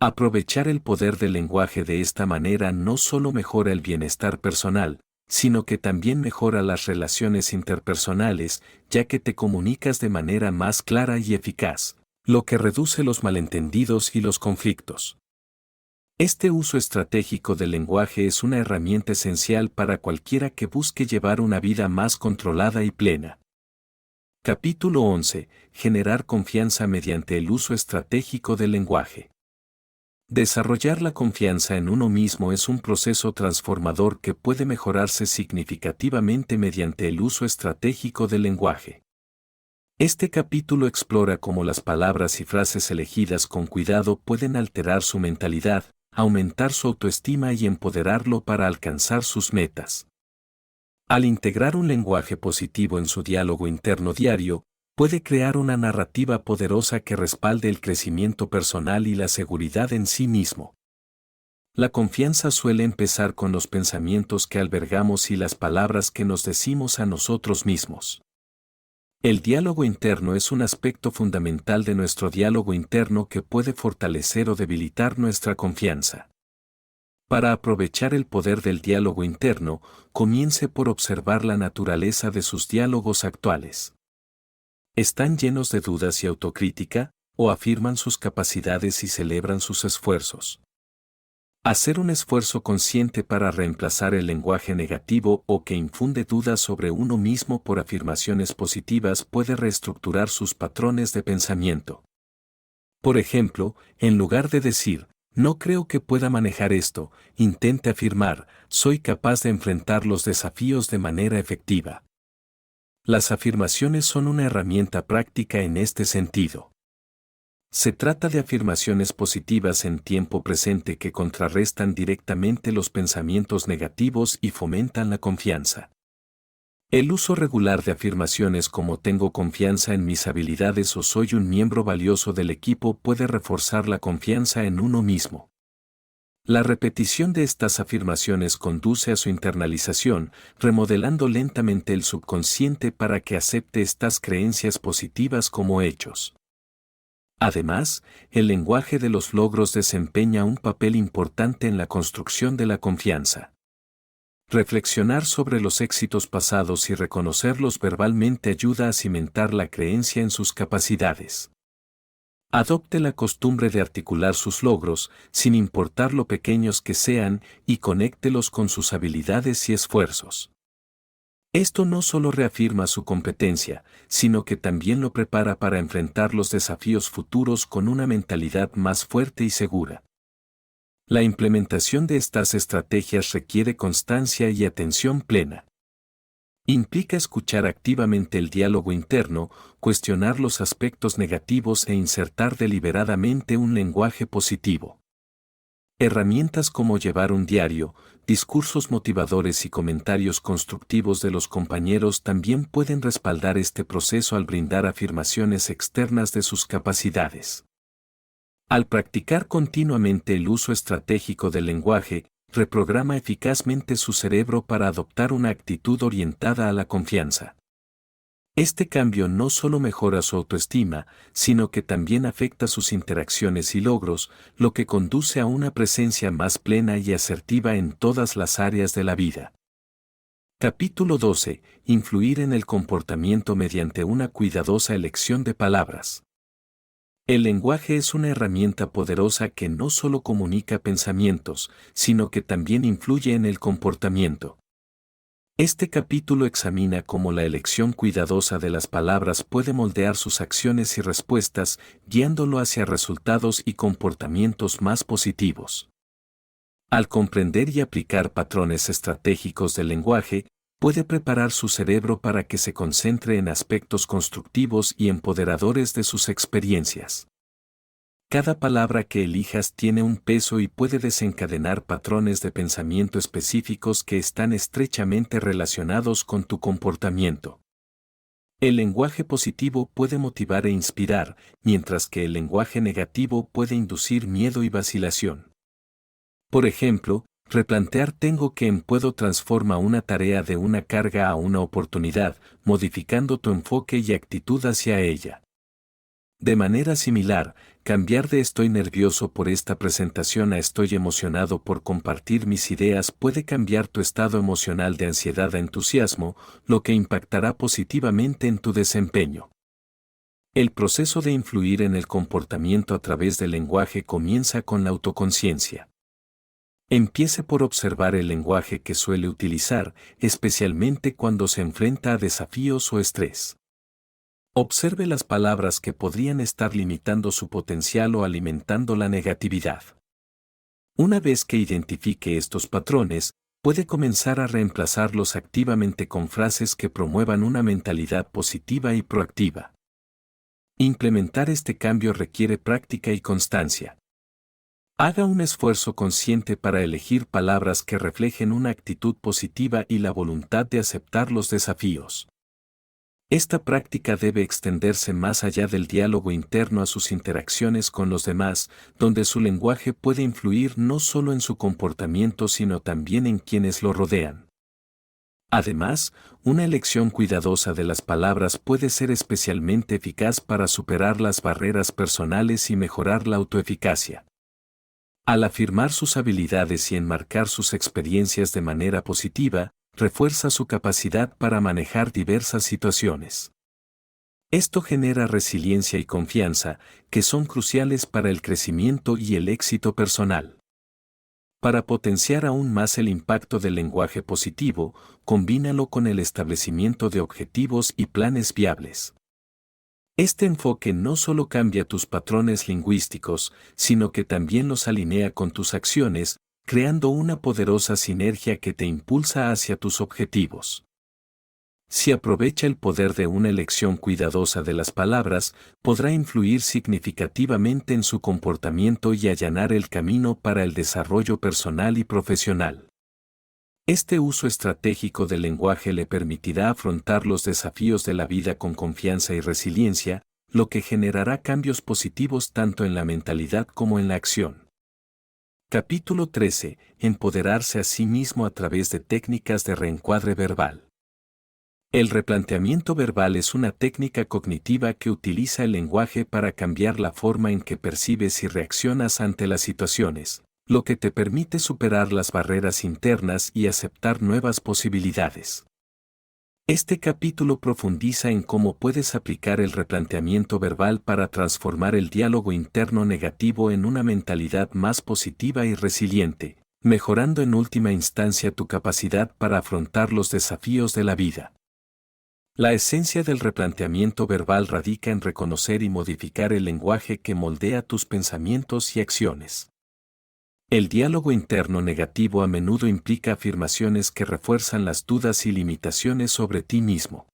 Aprovechar el poder del lenguaje de esta manera no solo mejora el bienestar personal, sino que también mejora las relaciones interpersonales, ya que te comunicas de manera más clara y eficaz, lo que reduce los malentendidos y los conflictos. Este uso estratégico del lenguaje es una herramienta esencial para cualquiera que busque llevar una vida más controlada y plena. Capítulo 11. Generar confianza mediante el uso estratégico del lenguaje. Desarrollar la confianza en uno mismo es un proceso transformador que puede mejorarse significativamente mediante el uso estratégico del lenguaje. Este capítulo explora cómo las palabras y frases elegidas con cuidado pueden alterar su mentalidad, aumentar su autoestima y empoderarlo para alcanzar sus metas. Al integrar un lenguaje positivo en su diálogo interno diario, puede crear una narrativa poderosa que respalde el crecimiento personal y la seguridad en sí mismo. La confianza suele empezar con los pensamientos que albergamos y las palabras que nos decimos a nosotros mismos. El diálogo interno es un aspecto fundamental de nuestro diálogo interno que puede fortalecer o debilitar nuestra confianza. Para aprovechar el poder del diálogo interno, comience por observar la naturaleza de sus diálogos actuales. ¿Están llenos de dudas y autocrítica, o afirman sus capacidades y celebran sus esfuerzos? Hacer un esfuerzo consciente para reemplazar el lenguaje negativo o que infunde dudas sobre uno mismo por afirmaciones positivas puede reestructurar sus patrones de pensamiento. Por ejemplo, en lugar de decir, no creo que pueda manejar esto, intente afirmar, soy capaz de enfrentar los desafíos de manera efectiva. Las afirmaciones son una herramienta práctica en este sentido. Se trata de afirmaciones positivas en tiempo presente que contrarrestan directamente los pensamientos negativos y fomentan la confianza. El uso regular de afirmaciones como tengo confianza en mis habilidades o soy un miembro valioso del equipo puede reforzar la confianza en uno mismo. La repetición de estas afirmaciones conduce a su internalización, remodelando lentamente el subconsciente para que acepte estas creencias positivas como hechos. Además, el lenguaje de los logros desempeña un papel importante en la construcción de la confianza. Reflexionar sobre los éxitos pasados y reconocerlos verbalmente ayuda a cimentar la creencia en sus capacidades. Adopte la costumbre de articular sus logros, sin importar lo pequeños que sean, y conéctelos con sus habilidades y esfuerzos. Esto no solo reafirma su competencia, sino que también lo prepara para enfrentar los desafíos futuros con una mentalidad más fuerte y segura. La implementación de estas estrategias requiere constancia y atención plena. Implica escuchar activamente el diálogo interno, cuestionar los aspectos negativos e insertar deliberadamente un lenguaje positivo. Herramientas como llevar un diario, discursos motivadores y comentarios constructivos de los compañeros también pueden respaldar este proceso al brindar afirmaciones externas de sus capacidades. Al practicar continuamente el uso estratégico del lenguaje, reprograma eficazmente su cerebro para adoptar una actitud orientada a la confianza. Este cambio no solo mejora su autoestima, sino que también afecta sus interacciones y logros, lo que conduce a una presencia más plena y asertiva en todas las áreas de la vida. Capítulo 12. Influir en el comportamiento mediante una cuidadosa elección de palabras. El lenguaje es una herramienta poderosa que no solo comunica pensamientos, sino que también influye en el comportamiento. Este capítulo examina cómo la elección cuidadosa de las palabras puede moldear sus acciones y respuestas, guiándolo hacia resultados y comportamientos más positivos. Al comprender y aplicar patrones estratégicos del lenguaje, puede preparar su cerebro para que se concentre en aspectos constructivos y empoderadores de sus experiencias. Cada palabra que elijas tiene un peso y puede desencadenar patrones de pensamiento específicos que están estrechamente relacionados con tu comportamiento. El lenguaje positivo puede motivar e inspirar, mientras que el lenguaje negativo puede inducir miedo y vacilación. Por ejemplo, replantear tengo que en puedo transforma una tarea de una carga a una oportunidad, modificando tu enfoque y actitud hacia ella. De manera similar, cambiar de estoy nervioso por esta presentación a estoy emocionado por compartir mis ideas puede cambiar tu estado emocional de ansiedad a entusiasmo, lo que impactará positivamente en tu desempeño. El proceso de influir en el comportamiento a través del lenguaje comienza con la autoconciencia. Empiece por observar el lenguaje que suele utilizar, especialmente cuando se enfrenta a desafíos o estrés. Observe las palabras que podrían estar limitando su potencial o alimentando la negatividad. Una vez que identifique estos patrones, puede comenzar a reemplazarlos activamente con frases que promuevan una mentalidad positiva y proactiva. Implementar este cambio requiere práctica y constancia. Haga un esfuerzo consciente para elegir palabras que reflejen una actitud positiva y la voluntad de aceptar los desafíos. Esta práctica debe extenderse más allá del diálogo interno a sus interacciones con los demás, donde su lenguaje puede influir no solo en su comportamiento sino también en quienes lo rodean. Además, una elección cuidadosa de las palabras puede ser especialmente eficaz para superar las barreras personales y mejorar la autoeficacia. Al afirmar sus habilidades y enmarcar sus experiencias de manera positiva, refuerza su capacidad para manejar diversas situaciones. Esto genera resiliencia y confianza, que son cruciales para el crecimiento y el éxito personal. Para potenciar aún más el impacto del lenguaje positivo, combínalo con el establecimiento de objetivos y planes viables. Este enfoque no solo cambia tus patrones lingüísticos, sino que también los alinea con tus acciones, creando una poderosa sinergia que te impulsa hacia tus objetivos. Si aprovecha el poder de una elección cuidadosa de las palabras, podrá influir significativamente en su comportamiento y allanar el camino para el desarrollo personal y profesional. Este uso estratégico del lenguaje le permitirá afrontar los desafíos de la vida con confianza y resiliencia, lo que generará cambios positivos tanto en la mentalidad como en la acción. Capítulo 13. Empoderarse a sí mismo a través de técnicas de reencuadre verbal. El replanteamiento verbal es una técnica cognitiva que utiliza el lenguaje para cambiar la forma en que percibes y reaccionas ante las situaciones, lo que te permite superar las barreras internas y aceptar nuevas posibilidades. Este capítulo profundiza en cómo puedes aplicar el replanteamiento verbal para transformar el diálogo interno negativo en una mentalidad más positiva y resiliente, mejorando en última instancia tu capacidad para afrontar los desafíos de la vida. La esencia del replanteamiento verbal radica en reconocer y modificar el lenguaje que moldea tus pensamientos y acciones. El diálogo interno negativo a menudo implica afirmaciones que refuerzan las dudas y limitaciones sobre ti mismo.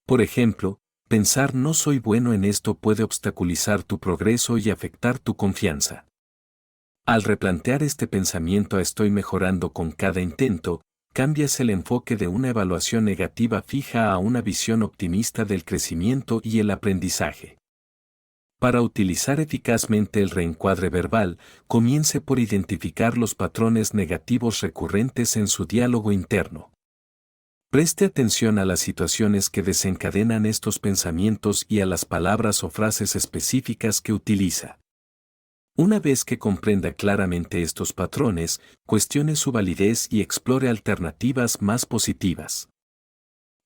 Por ejemplo, pensar no soy bueno en esto puede obstaculizar tu progreso y afectar tu confianza. Al replantear este pensamiento a estoy mejorando con cada intento, cambias el enfoque de una evaluación negativa fija a una visión optimista del crecimiento y el aprendizaje. Para utilizar eficazmente el reencuadre verbal, comience por identificar los patrones negativos recurrentes en su diálogo interno. Preste atención a las situaciones que desencadenan estos pensamientos y a las palabras o frases específicas que utiliza. Una vez que comprenda claramente estos patrones, cuestione su validez y explore alternativas más positivas.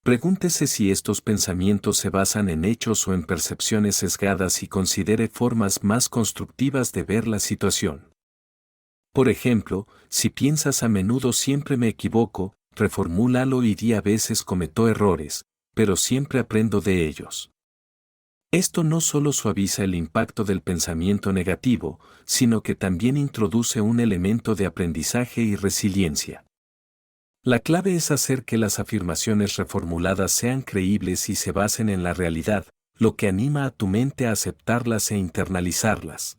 Pregúntese si estos pensamientos se basan en hechos o en percepciones sesgadas y considere formas más constructivas de ver la situación. Por ejemplo, si piensas a menudo siempre me equivoco, reformúlalo y di a veces cometo errores, pero siempre aprendo de ellos. Esto no solo suaviza el impacto del pensamiento negativo, sino que también introduce un elemento de aprendizaje y resiliencia. La clave es hacer que las afirmaciones reformuladas sean creíbles y se basen en la realidad, lo que anima a tu mente a aceptarlas e internalizarlas.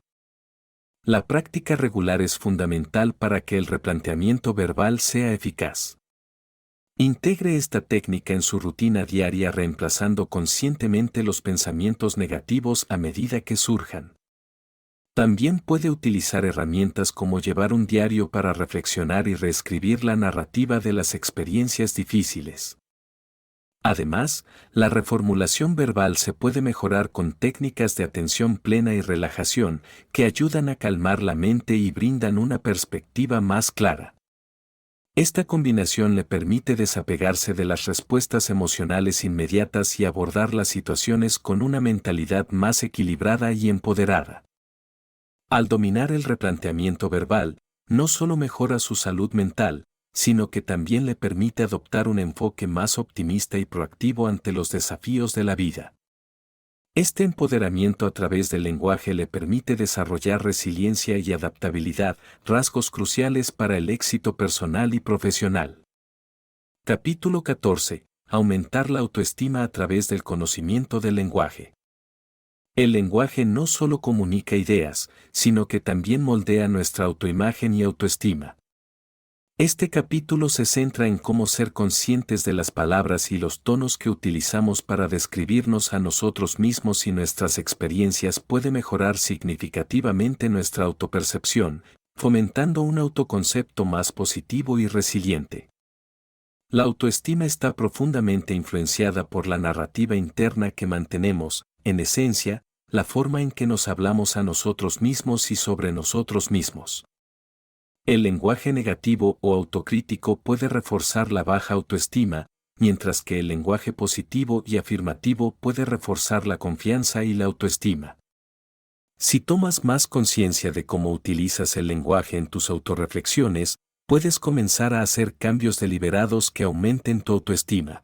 La práctica regular es fundamental para que el replanteamiento verbal sea eficaz. Integre esta técnica en su rutina diaria reemplazando conscientemente los pensamientos negativos a medida que surjan. También puede utilizar herramientas como llevar un diario para reflexionar y reescribir la narrativa de las experiencias difíciles. Además, la reformulación verbal se puede mejorar con técnicas de atención plena y relajación que ayudan a calmar la mente y brindan una perspectiva más clara. Esta combinación le permite desapegarse de las respuestas emocionales inmediatas y abordar las situaciones con una mentalidad más equilibrada y empoderada. Al dominar el replanteamiento verbal, no solo mejora su salud mental, sino que también le permite adoptar un enfoque más optimista y proactivo ante los desafíos de la vida. Este empoderamiento a través del lenguaje le permite desarrollar resiliencia y adaptabilidad, rasgos cruciales para el éxito personal y profesional. Capítulo 14. Aumentar la autoestima a través del conocimiento del lenguaje. El lenguaje no solo comunica ideas, sino que también moldea nuestra autoimagen y autoestima. Este capítulo se centra en cómo ser conscientes de las palabras y los tonos que utilizamos para describirnos a nosotros mismos y nuestras experiencias puede mejorar significativamente nuestra autopercepción, fomentando un autoconcepto más positivo y resiliente. La autoestima está profundamente influenciada por la narrativa interna que mantenemos, en esencia, la forma en que nos hablamos a nosotros mismos y sobre nosotros mismos. El lenguaje negativo o autocrítico puede reforzar la baja autoestima, mientras que el lenguaje positivo y afirmativo puede reforzar la confianza y la autoestima. Si tomas más conciencia de cómo utilizas el lenguaje en tus autorreflexiones, puedes comenzar a hacer cambios deliberados que aumenten tu autoestima.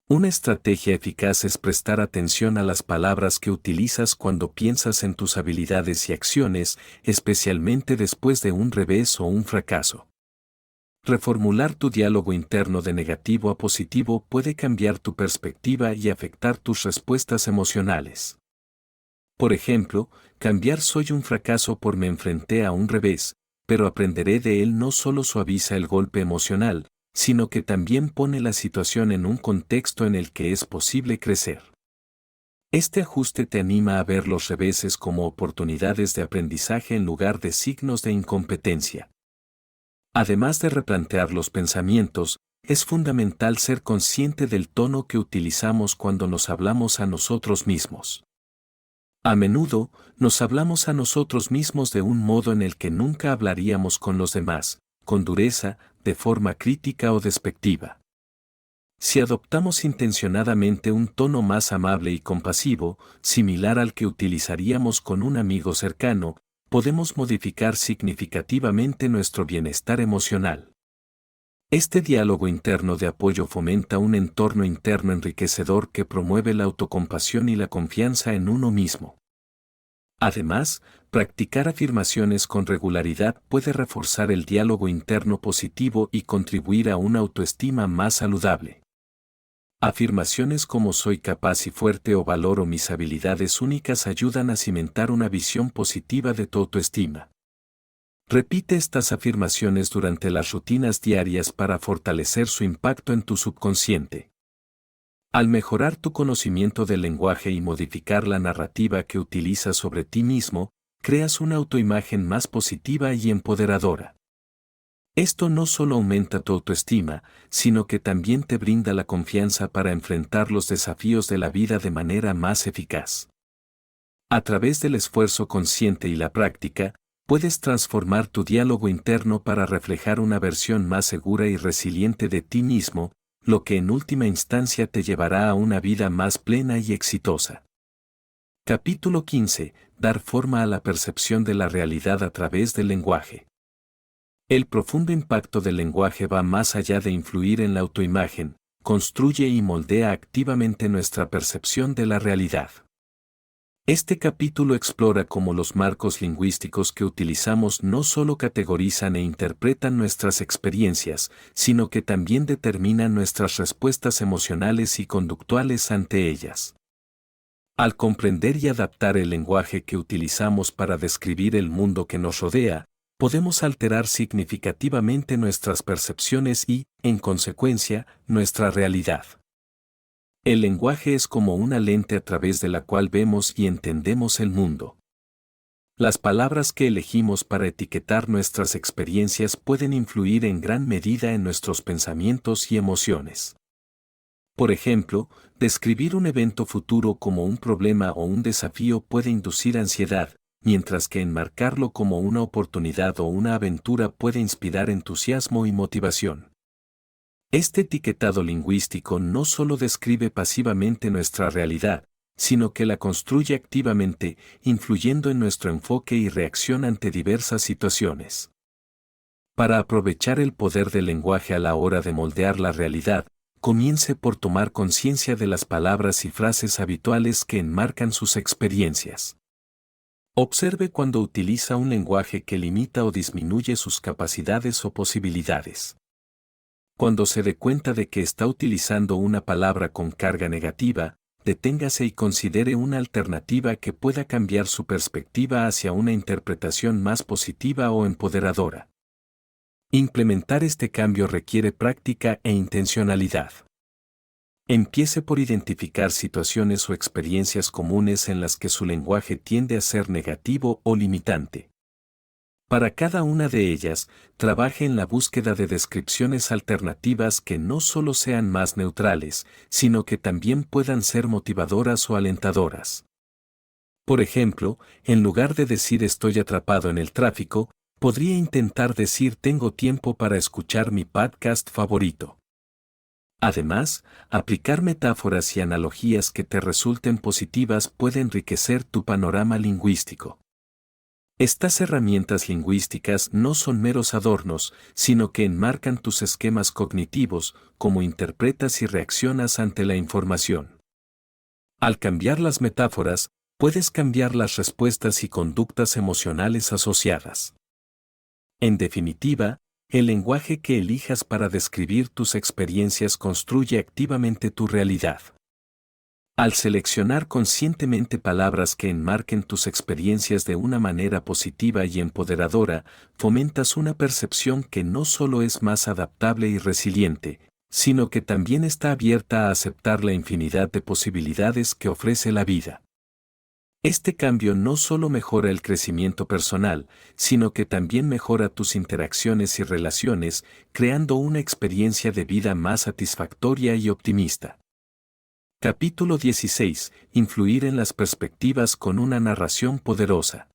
Una estrategia eficaz es prestar atención a las palabras que utilizas cuando piensas en tus habilidades y acciones, especialmente después de un revés o un fracaso. Reformular tu diálogo interno de negativo a positivo puede cambiar tu perspectiva y afectar tus respuestas emocionales. Por ejemplo, cambiar soy un fracaso por me enfrenté a un revés, pero aprenderé de él no solo suaviza el golpe emocional, sino que también pone la situación en un contexto en el que es posible crecer. Este ajuste te anima a ver los reveses como oportunidades de aprendizaje en lugar de signos de incompetencia. Además de replantear los pensamientos, es fundamental ser consciente del tono que utilizamos cuando nos hablamos a nosotros mismos. A menudo, nos hablamos a nosotros mismos de un modo en el que nunca hablaríamos con los demás, con dureza, de forma crítica o despectiva. Si adoptamos intencionadamente un tono más amable y compasivo, similar al que utilizaríamos con un amigo cercano, podemos modificar significativamente nuestro bienestar emocional. Este diálogo interno de apoyo fomenta un entorno interno enriquecedor que promueve la autocompasión y la confianza en uno mismo. Además, practicar afirmaciones con regularidad puede reforzar el diálogo interno positivo y contribuir a una autoestima más saludable. Afirmaciones como soy capaz y fuerte o valoro mis habilidades únicas ayudan a cimentar una visión positiva de tu autoestima. Repite estas afirmaciones durante las rutinas diarias para fortalecer su impacto en tu subconsciente. Al mejorar tu conocimiento del lenguaje y modificar la narrativa que utilizas sobre ti mismo, creas una autoimagen más positiva y empoderadora. Esto no solo aumenta tu autoestima, sino que también te brinda la confianza para enfrentar los desafíos de la vida de manera más eficaz. A través del esfuerzo consciente y la práctica, puedes transformar tu diálogo interno para reflejar una versión más segura y resiliente de ti mismo, lo que en última instancia te llevará a una vida más plena y exitosa. Capítulo 15. Dar forma a la percepción de la realidad a través del lenguaje. El profundo impacto del lenguaje va más allá de influir en la autoimagen, construye y moldea activamente nuestra percepción de la realidad. Este capítulo explora cómo los marcos lingüísticos que utilizamos no solo categorizan e interpretan nuestras experiencias, sino que también determinan nuestras respuestas emocionales y conductuales ante ellas. Al comprender y adaptar el lenguaje que utilizamos para describir el mundo que nos rodea, podemos alterar significativamente nuestras percepciones y, en consecuencia, nuestra realidad. El lenguaje es como una lente a través de la cual vemos y entendemos el mundo. Las palabras que elegimos para etiquetar nuestras experiencias pueden influir en gran medida en nuestros pensamientos y emociones. Por ejemplo, describir un evento futuro como un problema o un desafío puede inducir ansiedad, mientras que enmarcarlo como una oportunidad o una aventura puede inspirar entusiasmo y motivación. Este etiquetado lingüístico no solo describe pasivamente nuestra realidad, sino que la construye activamente, influyendo en nuestro enfoque y reacción ante diversas situaciones. Para aprovechar el poder del lenguaje a la hora de moldear la realidad, comience por tomar conciencia de las palabras y frases habituales que enmarcan sus experiencias. Observe cuando utiliza un lenguaje que limita o disminuye sus capacidades o posibilidades. Cuando se dé cuenta de que está utilizando una palabra con carga negativa, deténgase y considere una alternativa que pueda cambiar su perspectiva hacia una interpretación más positiva o empoderadora. Implementar este cambio requiere práctica e intencionalidad. Empiece por identificar situaciones o experiencias comunes en las que su lenguaje tiende a ser negativo o limitante. Para cada una de ellas, trabaje en la búsqueda de descripciones alternativas que no solo sean más neutrales, sino que también puedan ser motivadoras o alentadoras. Por ejemplo, en lugar de decir estoy atrapado en el tráfico, podría intentar decir tengo tiempo para escuchar mi podcast favorito. Además, aplicar metáforas y analogías que te resulten positivas puede enriquecer tu panorama lingüístico. Estas herramientas lingüísticas no son meros adornos, sino que enmarcan tus esquemas cognitivos, cómo interpretas y reaccionas ante la información. Al cambiar las metáforas, puedes cambiar las respuestas y conductas emocionales asociadas. En definitiva, el lenguaje que elijas para describir tus experiencias construye activamente tu realidad. Al seleccionar conscientemente palabras que enmarquen tus experiencias de una manera positiva y empoderadora, fomentas una percepción que no solo es más adaptable y resiliente, sino que también está abierta a aceptar la infinidad de posibilidades que ofrece la vida. Este cambio no solo mejora el crecimiento personal, sino que también mejora tus interacciones y relaciones, creando una experiencia de vida más satisfactoria y optimista. Capítulo 16. Influir en las perspectivas con una narración poderosa.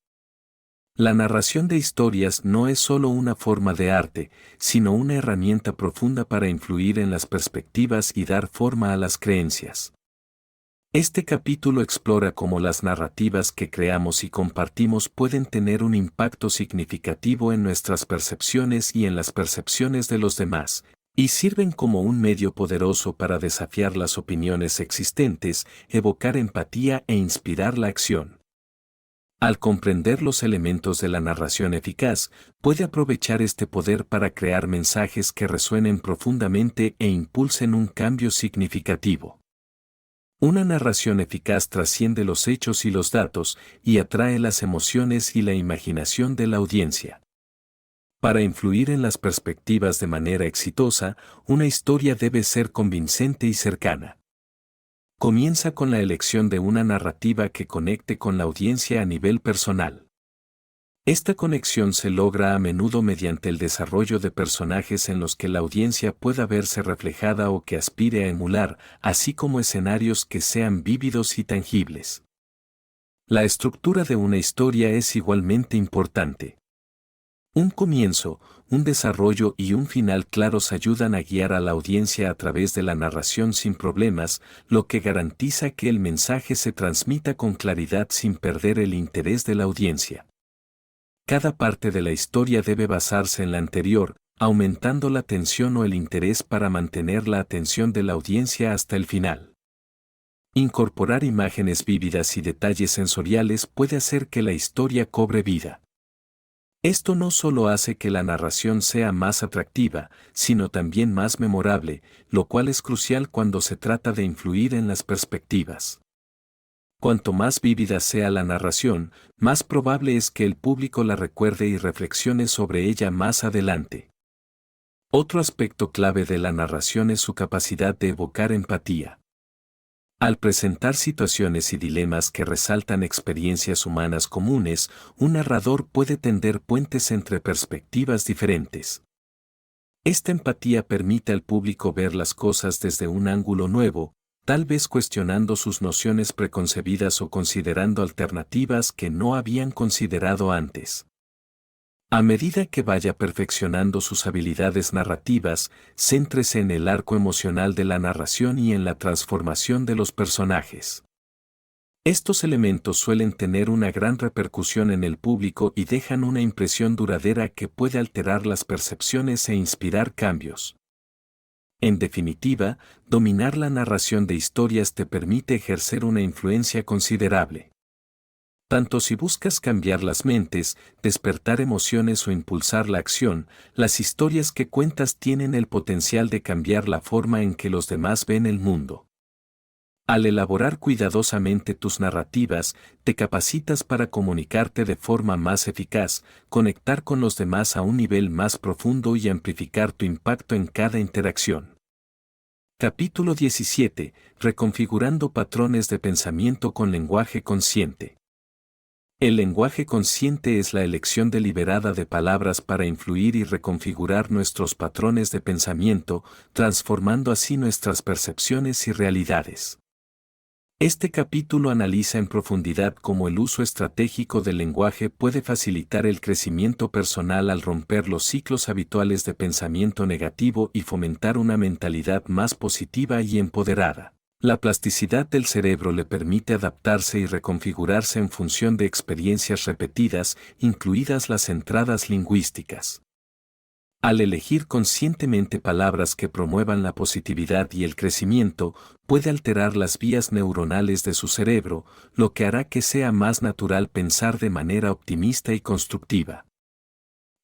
La narración de historias no es solo una forma de arte, sino una herramienta profunda para influir en las perspectivas y dar forma a las creencias. Este capítulo explora cómo las narrativas que creamos y compartimos pueden tener un impacto significativo en nuestras percepciones y en las percepciones de los demás, y sirven como un medio poderoso para desafiar las opiniones existentes, evocar empatía e inspirar la acción. Al comprender los elementos de la narración eficaz, puede aprovechar este poder para crear mensajes que resuenen profundamente e impulsen un cambio significativo. Una narración eficaz trasciende los hechos y los datos y atrae las emociones y la imaginación de la audiencia. Para influir en las perspectivas de manera exitosa, una historia debe ser convincente y cercana. Comienza con la elección de una narrativa que conecte con la audiencia a nivel personal. Esta conexión se logra a menudo mediante el desarrollo de personajes en los que la audiencia pueda verse reflejada o que aspire a emular, así como escenarios que sean vívidos y tangibles. La estructura de una historia es igualmente importante. Un comienzo, un desarrollo y un final claros ayudan a guiar a la audiencia a través de la narración sin problemas, lo que garantiza que el mensaje se transmita con claridad sin perder el interés de la audiencia. Cada parte de la historia debe basarse en la anterior, aumentando la tensión o el interés para mantener la atención de la audiencia hasta el final. Incorporar imágenes vívidas y detalles sensoriales puede hacer que la historia cobre vida. Esto no solo hace que la narración sea más atractiva, sino también más memorable, lo cual es crucial cuando se trata de influir en las perspectivas. Cuanto más vívida sea la narración, más probable es que el público la recuerde y reflexione sobre ella más adelante. Otro aspecto clave de la narración es su capacidad de evocar empatía. Al presentar situaciones y dilemas que resaltan experiencias humanas comunes, un narrador puede tender puentes entre perspectivas diferentes. Esta empatía permite al público ver las cosas desde un ángulo nuevo, tal vez cuestionando sus nociones preconcebidas o considerando alternativas que no habían considerado antes. A medida que vaya perfeccionando sus habilidades narrativas, céntrese en el arco emocional de la narración y en la transformación de los personajes. Estos elementos suelen tener una gran repercusión en el público y dejan una impresión duradera que puede alterar las percepciones e inspirar cambios. En definitiva, dominar la narración de historias te permite ejercer una influencia considerable. Tanto si buscas cambiar las mentes, despertar emociones o impulsar la acción, las historias que cuentas tienen el potencial de cambiar la forma en que los demás ven el mundo. Al elaborar cuidadosamente tus narrativas, te capacitas para comunicarte de forma más eficaz, conectar con los demás a un nivel más profundo y amplificar tu impacto en cada interacción. Capítulo 17. Reconfigurando patrones de pensamiento con lenguaje consciente. El lenguaje consciente es la elección deliberada de palabras para influir y reconfigurar nuestros patrones de pensamiento, transformando así nuestras percepciones y realidades. Este capítulo analiza en profundidad cómo el uso estratégico del lenguaje puede facilitar el crecimiento personal al romper los ciclos habituales de pensamiento negativo y fomentar una mentalidad más positiva y empoderada. La plasticidad del cerebro le permite adaptarse y reconfigurarse en función de experiencias repetidas, incluidas las entradas lingüísticas. Al elegir conscientemente palabras que promuevan la positividad y el crecimiento, puede alterar las vías neuronales de su cerebro, lo que hará que sea más natural pensar de manera optimista y constructiva.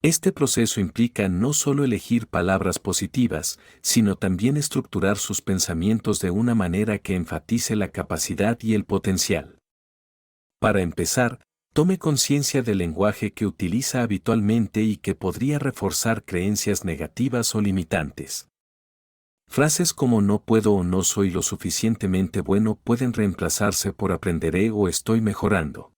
Este proceso implica no solo elegir palabras positivas, sino también estructurar sus pensamientos de una manera que enfatice la capacidad y el potencial. Para empezar, tome conciencia del lenguaje que utiliza habitualmente y que podría reforzar creencias negativas o limitantes. Frases como no puedo o no soy lo suficientemente bueno pueden reemplazarse por aprenderé o estoy mejorando.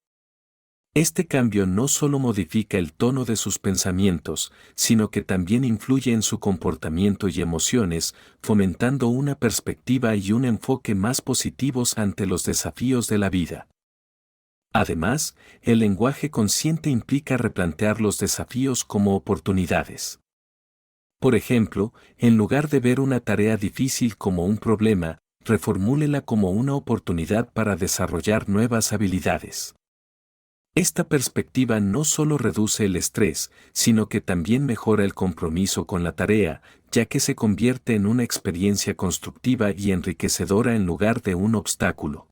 Este cambio no solo modifica el tono de sus pensamientos, sino que también influye en su comportamiento y emociones, fomentando una perspectiva y un enfoque más positivos ante los desafíos de la vida. Además, el lenguaje consciente implica replantear los desafíos como oportunidades. Por ejemplo, en lugar de ver una tarea difícil como un problema, reformúlela como una oportunidad para desarrollar nuevas habilidades. Esta perspectiva no solo reduce el estrés, sino que también mejora el compromiso con la tarea, ya que se convierte en una experiencia constructiva y enriquecedora en lugar de un obstáculo.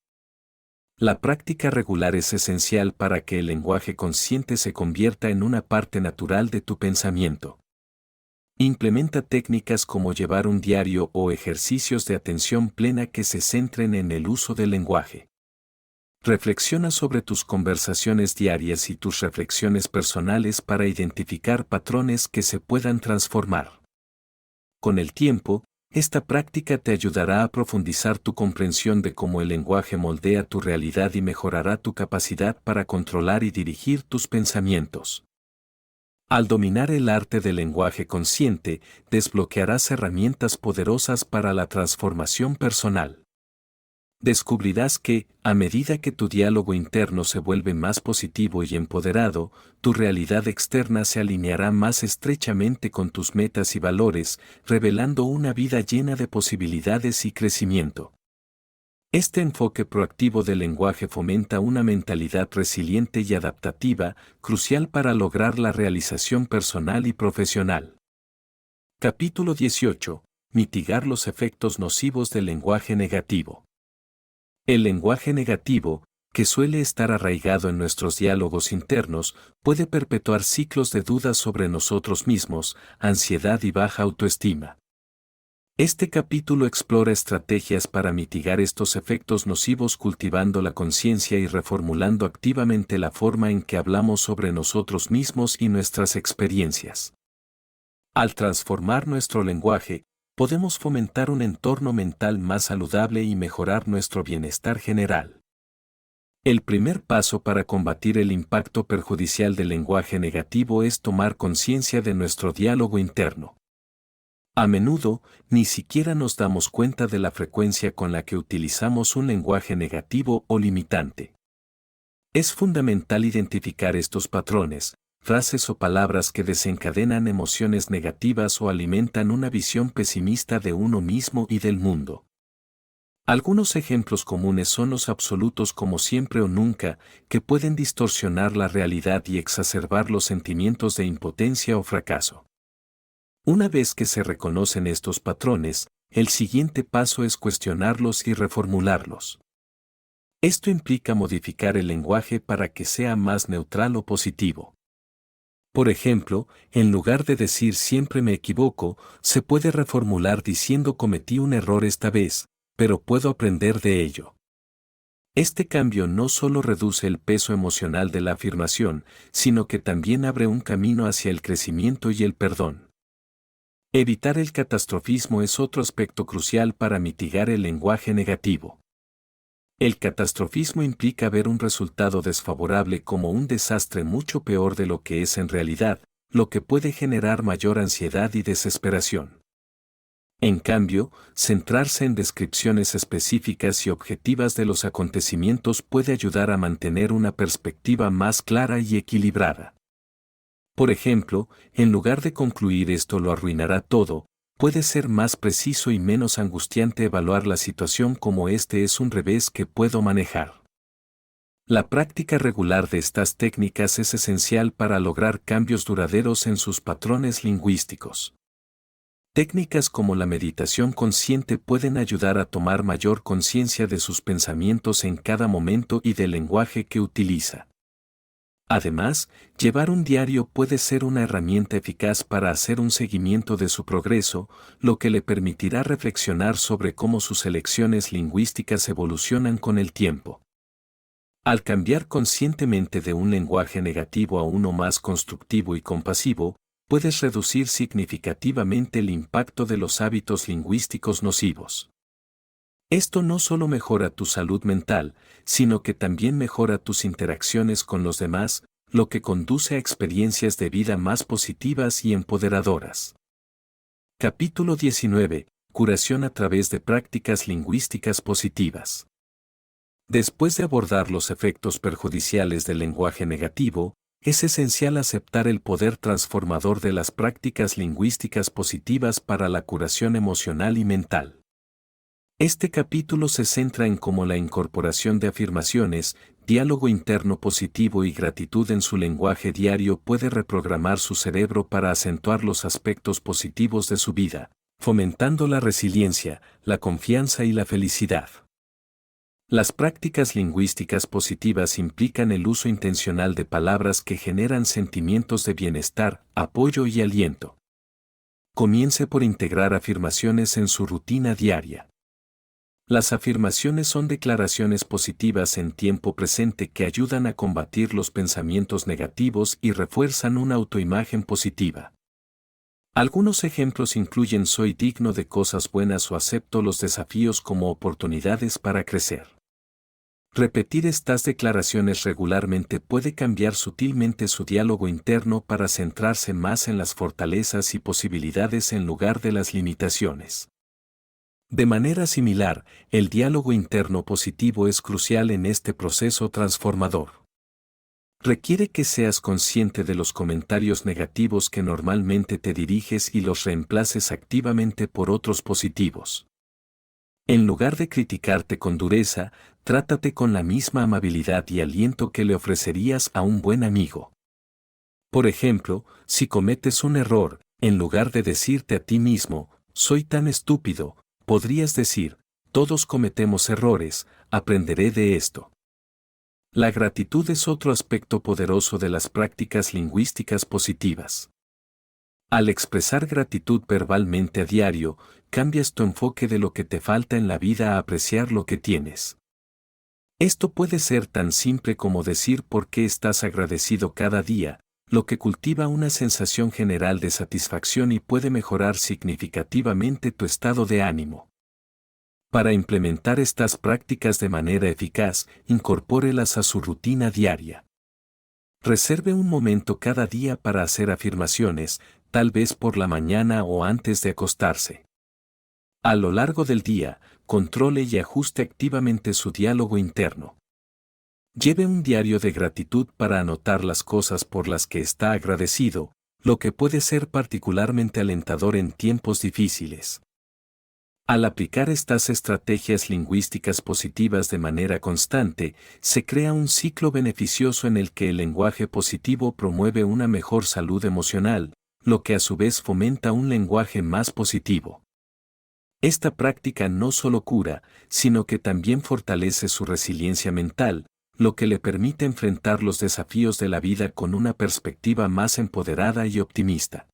La práctica regular es esencial para que el lenguaje consciente se convierta en una parte natural de tu pensamiento. Implementa técnicas como llevar un diario o ejercicios de atención plena que se centren en el uso del lenguaje. Reflexiona sobre tus conversaciones diarias y tus reflexiones personales para identificar patrones que se puedan transformar. Con el tiempo, esta práctica te ayudará a profundizar tu comprensión de cómo el lenguaje moldea tu realidad y mejorará tu capacidad para controlar y dirigir tus pensamientos. Al dominar el arte del lenguaje consciente, desbloquearás herramientas poderosas para la transformación personal. Descubrirás que, a medida que tu diálogo interno se vuelve más positivo y empoderado, tu realidad externa se alineará más estrechamente con tus metas y valores, revelando una vida llena de posibilidades y crecimiento. Este enfoque proactivo del lenguaje fomenta una mentalidad resiliente y adaptativa, crucial para lograr la realización personal y profesional. Capítulo 18. Mitigar los efectos nocivos del lenguaje negativo. El lenguaje negativo, que suele estar arraigado en nuestros diálogos internos, puede perpetuar ciclos de dudas sobre nosotros mismos, ansiedad y baja autoestima. Este capítulo explora estrategias para mitigar estos efectos nocivos cultivando la conciencia y reformulando activamente la forma en que hablamos sobre nosotros mismos y nuestras experiencias. Al transformar nuestro lenguaje, podemos fomentar un entorno mental más saludable y mejorar nuestro bienestar general. El primer paso para combatir el impacto perjudicial del lenguaje negativo es tomar conciencia de nuestro diálogo interno. A menudo, ni siquiera nos damos cuenta de la frecuencia con la que utilizamos un lenguaje negativo o limitante. Es fundamental identificar estos patrones, frases o palabras que desencadenan emociones negativas o alimentan una visión pesimista de uno mismo y del mundo. Algunos ejemplos comunes son los absolutos como siempre o nunca, que pueden distorsionar la realidad y exacerbar los sentimientos de impotencia o fracaso. Una vez que se reconocen estos patrones, el siguiente paso es cuestionarlos y reformularlos. Esto implica modificar el lenguaje para que sea más neutral o positivo. Por ejemplo, en lugar de decir siempre me equivoco, se puede reformular diciendo cometí un error esta vez, pero puedo aprender de ello. Este cambio no solo reduce el peso emocional de la afirmación, sino que también abre un camino hacia el crecimiento y el perdón. Evitar el catastrofismo es otro aspecto crucial para mitigar el lenguaje negativo. El catastrofismo implica ver un resultado desfavorable como un desastre mucho peor de lo que es en realidad, lo que puede generar mayor ansiedad y desesperación. En cambio, centrarse en descripciones específicas y objetivas de los acontecimientos puede ayudar a mantener una perspectiva más clara y equilibrada. Por ejemplo, en lugar de concluir esto lo arruinará todo, puede ser más preciso y menos angustiante evaluar la situación como este es un revés que puedo manejar. La práctica regular de estas técnicas es esencial para lograr cambios duraderos en sus patrones lingüísticos. Técnicas como la meditación consciente pueden ayudar a tomar mayor conciencia de sus pensamientos en cada momento y del lenguaje que utiliza. Además, llevar un diario puede ser una herramienta eficaz para hacer un seguimiento de su progreso, lo que le permitirá reflexionar sobre cómo sus elecciones lingüísticas evolucionan con el tiempo. Al cambiar conscientemente de un lenguaje negativo a uno más constructivo y compasivo, puedes reducir significativamente el impacto de los hábitos lingüísticos nocivos. Esto no solo mejora tu salud mental, sino que también mejora tus interacciones con los demás, lo que conduce a experiencias de vida más positivas y empoderadoras. Capítulo 19. Curación a través de prácticas lingüísticas positivas. Después de abordar los efectos perjudiciales del lenguaje negativo, es esencial aceptar el poder transformador de las prácticas lingüísticas positivas para la curación emocional y mental. Este capítulo se centra en cómo la incorporación de afirmaciones, diálogo interno positivo y gratitud en su lenguaje diario puede reprogramar su cerebro para acentuar los aspectos positivos de su vida, fomentando la resiliencia, la confianza y la felicidad. Las prácticas lingüísticas positivas implican el uso intencional de palabras que generan sentimientos de bienestar, apoyo y aliento. Comience por integrar afirmaciones en su rutina diaria. Las afirmaciones son declaraciones positivas en tiempo presente que ayudan a combatir los pensamientos negativos y refuerzan una autoimagen positiva. Algunos ejemplos incluyen soy digno de cosas buenas o acepto los desafíos como oportunidades para crecer. Repetir estas declaraciones regularmente puede cambiar sutilmente su diálogo interno para centrarse más en las fortalezas y posibilidades en lugar de las limitaciones. De manera similar, el diálogo interno positivo es crucial en este proceso transformador. Requiere que seas consciente de los comentarios negativos que normalmente te diriges y los reemplaces activamente por otros positivos. En lugar de criticarte con dureza, trátate con la misma amabilidad y aliento que le ofrecerías a un buen amigo. Por ejemplo, si cometes un error, en lugar de decirte a ti mismo, soy tan estúpido, podrías decir, todos cometemos errores, aprenderé de esto. La gratitud es otro aspecto poderoso de las prácticas lingüísticas positivas. Al expresar gratitud verbalmente a diario, cambias tu enfoque de lo que te falta en la vida a apreciar lo que tienes. Esto puede ser tan simple como decir por qué estás agradecido cada día, lo que cultiva una sensación general de satisfacción y puede mejorar significativamente tu estado de ánimo. Para implementar estas prácticas de manera eficaz, incorpórelas a su rutina diaria. Reserve un momento cada día para hacer afirmaciones, tal vez por la mañana o antes de acostarse. A lo largo del día, controle y ajuste activamente su diálogo interno. Lleve un diario de gratitud para anotar las cosas por las que está agradecido, lo que puede ser particularmente alentador en tiempos difíciles. Al aplicar estas estrategias lingüísticas positivas de manera constante, se crea un ciclo beneficioso en el que el lenguaje positivo promueve una mejor salud emocional, lo que a su vez fomenta un lenguaje más positivo. Esta práctica no solo cura, sino que también fortalece su resiliencia mental, lo que le permite enfrentar los desafíos de la vida con una perspectiva más empoderada y optimista.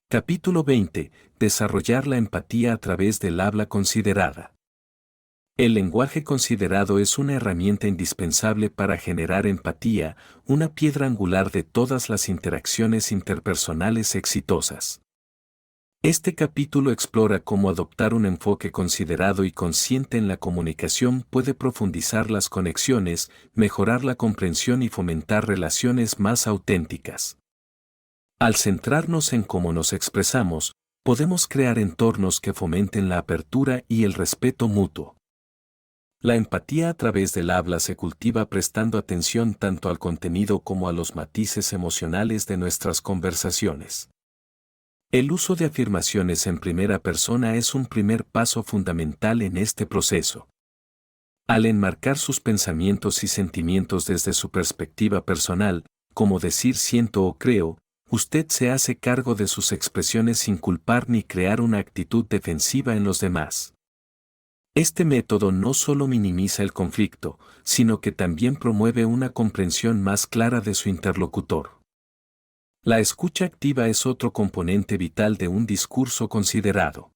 Capítulo 20. Desarrollar la empatía a través del habla considerada. El lenguaje considerado es una herramienta indispensable para generar empatía, una piedra angular de todas las interacciones interpersonales exitosas. Este capítulo explora cómo adoptar un enfoque considerado y consciente en la comunicación puede profundizar las conexiones, mejorar la comprensión y fomentar relaciones más auténticas. Al centrarnos en cómo nos expresamos, podemos crear entornos que fomenten la apertura y el respeto mutuo. La empatía a través del habla se cultiva prestando atención tanto al contenido como a los matices emocionales de nuestras conversaciones. El uso de afirmaciones en primera persona es un primer paso fundamental en este proceso. Al enmarcar sus pensamientos y sentimientos desde su perspectiva personal, como decir siento o creo, usted se hace cargo de sus expresiones sin culpar ni crear una actitud defensiva en los demás. Este método no solo minimiza el conflicto, sino que también promueve una comprensión más clara de su interlocutor. La escucha activa es otro componente vital de un discurso considerado.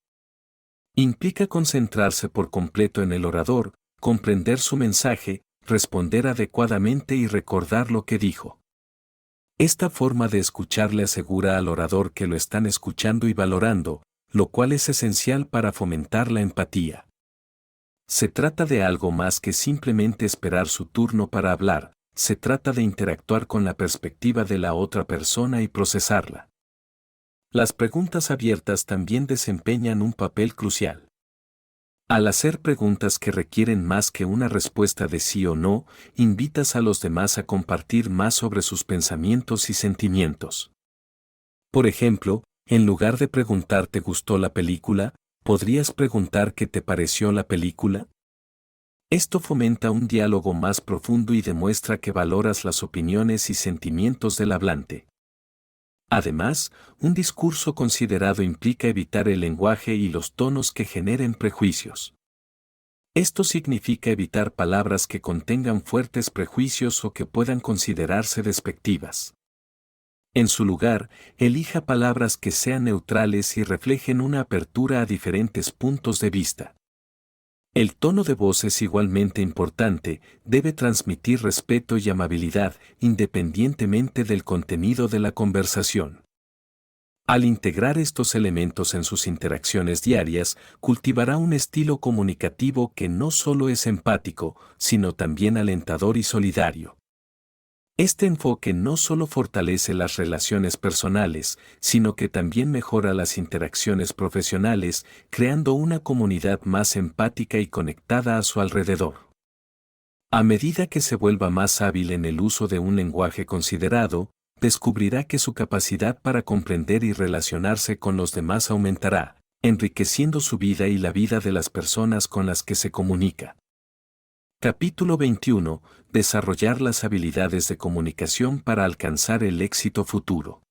Implica concentrarse por completo en el orador, comprender su mensaje, responder adecuadamente y recordar lo que dijo. Esta forma de escuchar le asegura al orador que lo están escuchando y valorando, lo cual es esencial para fomentar la empatía. Se trata de algo más que simplemente esperar su turno para hablar, se trata de interactuar con la perspectiva de la otra persona y procesarla. Las preguntas abiertas también desempeñan un papel crucial. Al hacer preguntas que requieren más que una respuesta de sí o no, invitas a los demás a compartir más sobre sus pensamientos y sentimientos. Por ejemplo, en lugar de preguntar ¿te gustó la película?, ¿podrías preguntar qué te pareció la película? Esto fomenta un diálogo más profundo y demuestra que valoras las opiniones y sentimientos del hablante. Además, un discurso considerado implica evitar el lenguaje y los tonos que generen prejuicios. Esto significa evitar palabras que contengan fuertes prejuicios o que puedan considerarse despectivas. En su lugar, elija palabras que sean neutrales y reflejen una apertura a diferentes puntos de vista. El tono de voz es igualmente importante, debe transmitir respeto y amabilidad, independientemente del contenido de la conversación. Al integrar estos elementos en sus interacciones diarias, cultivará un estilo comunicativo que no solo es empático, sino también alentador y solidario. Este enfoque no solo fortalece las relaciones personales, sino que también mejora las interacciones profesionales, creando una comunidad más empática y conectada a su alrededor. A medida que se vuelva más hábil en el uso de un lenguaje considerado, descubrirá que su capacidad para comprender y relacionarse con los demás aumentará, enriqueciendo su vida y la vida de las personas con las que se comunica. Capítulo 21. Desarrollar las habilidades de comunicación para alcanzar el éxito futuro.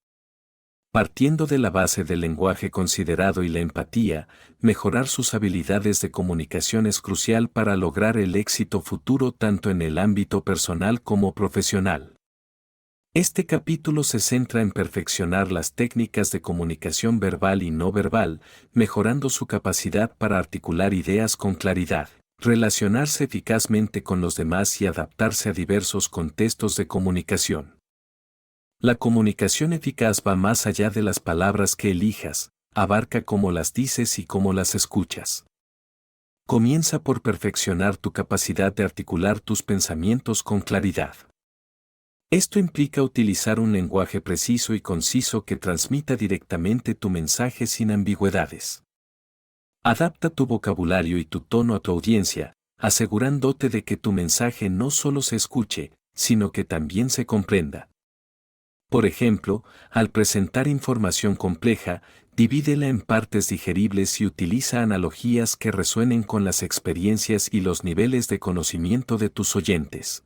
Partiendo de la base del lenguaje considerado y la empatía, mejorar sus habilidades de comunicación es crucial para lograr el éxito futuro tanto en el ámbito personal como profesional. Este capítulo se centra en perfeccionar las técnicas de comunicación verbal y no verbal, mejorando su capacidad para articular ideas con claridad, relacionarse eficazmente con los demás y adaptarse a diversos contextos de comunicación. La comunicación eficaz va más allá de las palabras que elijas, abarca cómo las dices y cómo las escuchas. Comienza por perfeccionar tu capacidad de articular tus pensamientos con claridad. Esto implica utilizar un lenguaje preciso y conciso que transmita directamente tu mensaje sin ambigüedades. Adapta tu vocabulario y tu tono a tu audiencia, asegurándote de que tu mensaje no solo se escuche, sino que también se comprenda. Por ejemplo, al presentar información compleja, divídela en partes digeribles y utiliza analogías que resuenen con las experiencias y los niveles de conocimiento de tus oyentes.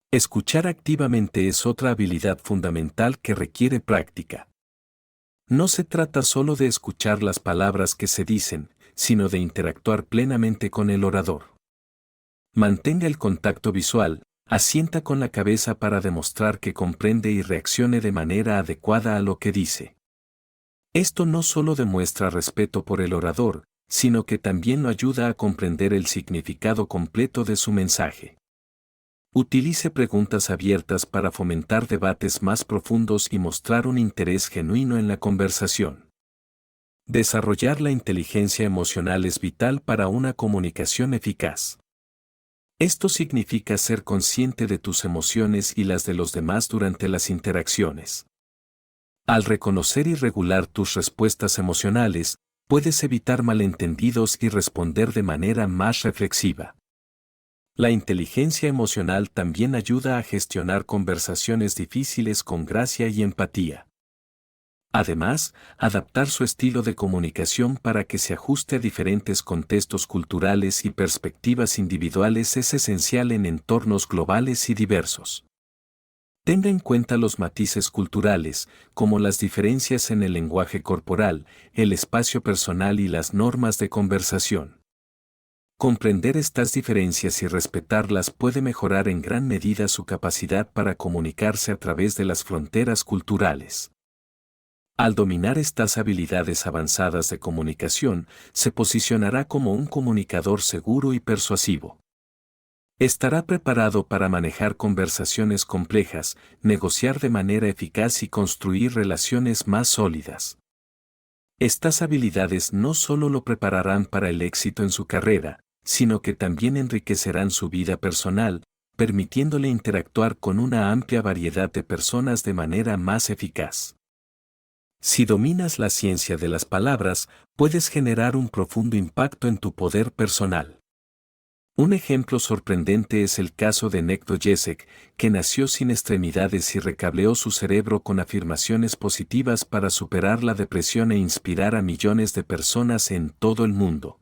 Escuchar activamente es otra habilidad fundamental que requiere práctica. No se trata solo de escuchar las palabras que se dicen, sino de interactuar plenamente con el orador. Mantenga el contacto visual, asienta con la cabeza para demostrar que comprende y reaccione de manera adecuada a lo que dice. Esto no solo demuestra respeto por el orador, sino que también lo ayuda a comprender el significado completo de su mensaje. Utilice preguntas abiertas para fomentar debates más profundos y mostrar un interés genuino en la conversación. Desarrollar la inteligencia emocional es vital para una comunicación eficaz. Esto significa ser consciente de tus emociones y las de los demás durante las interacciones. Al reconocer y regular tus respuestas emocionales, puedes evitar malentendidos y responder de manera más reflexiva. La inteligencia emocional también ayuda a gestionar conversaciones difíciles con gracia y empatía. Además, adaptar su estilo de comunicación para que se ajuste a diferentes contextos culturales y perspectivas individuales es esencial en entornos globales y diversos. Tenga en cuenta los matices culturales, como las diferencias en el lenguaje corporal, el espacio personal y las normas de conversación. Comprender estas diferencias y respetarlas puede mejorar en gran medida su capacidad para comunicarse a través de las fronteras culturales. Al dominar estas habilidades avanzadas de comunicación, se posicionará como un comunicador seguro y persuasivo. Estará preparado para manejar conversaciones complejas, negociar de manera eficaz y construir relaciones más sólidas. Estas habilidades no solo lo prepararán para el éxito en su carrera, sino que también enriquecerán su vida personal, permitiéndole interactuar con una amplia variedad de personas de manera más eficaz. Si dominas la ciencia de las palabras, puedes generar un profundo impacto en tu poder personal. Un ejemplo sorprendente es el caso de Nekto Jezek, que nació sin extremidades y recableó su cerebro con afirmaciones positivas para superar la depresión e inspirar a millones de personas en todo el mundo.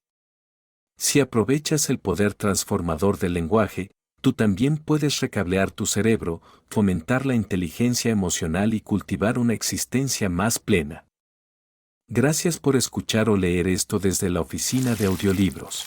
Si aprovechas el poder transformador del lenguaje, tú también puedes recablear tu cerebro, fomentar la inteligencia emocional y cultivar una existencia más plena. Gracias por escuchar o leer esto desde la oficina de audiolibros.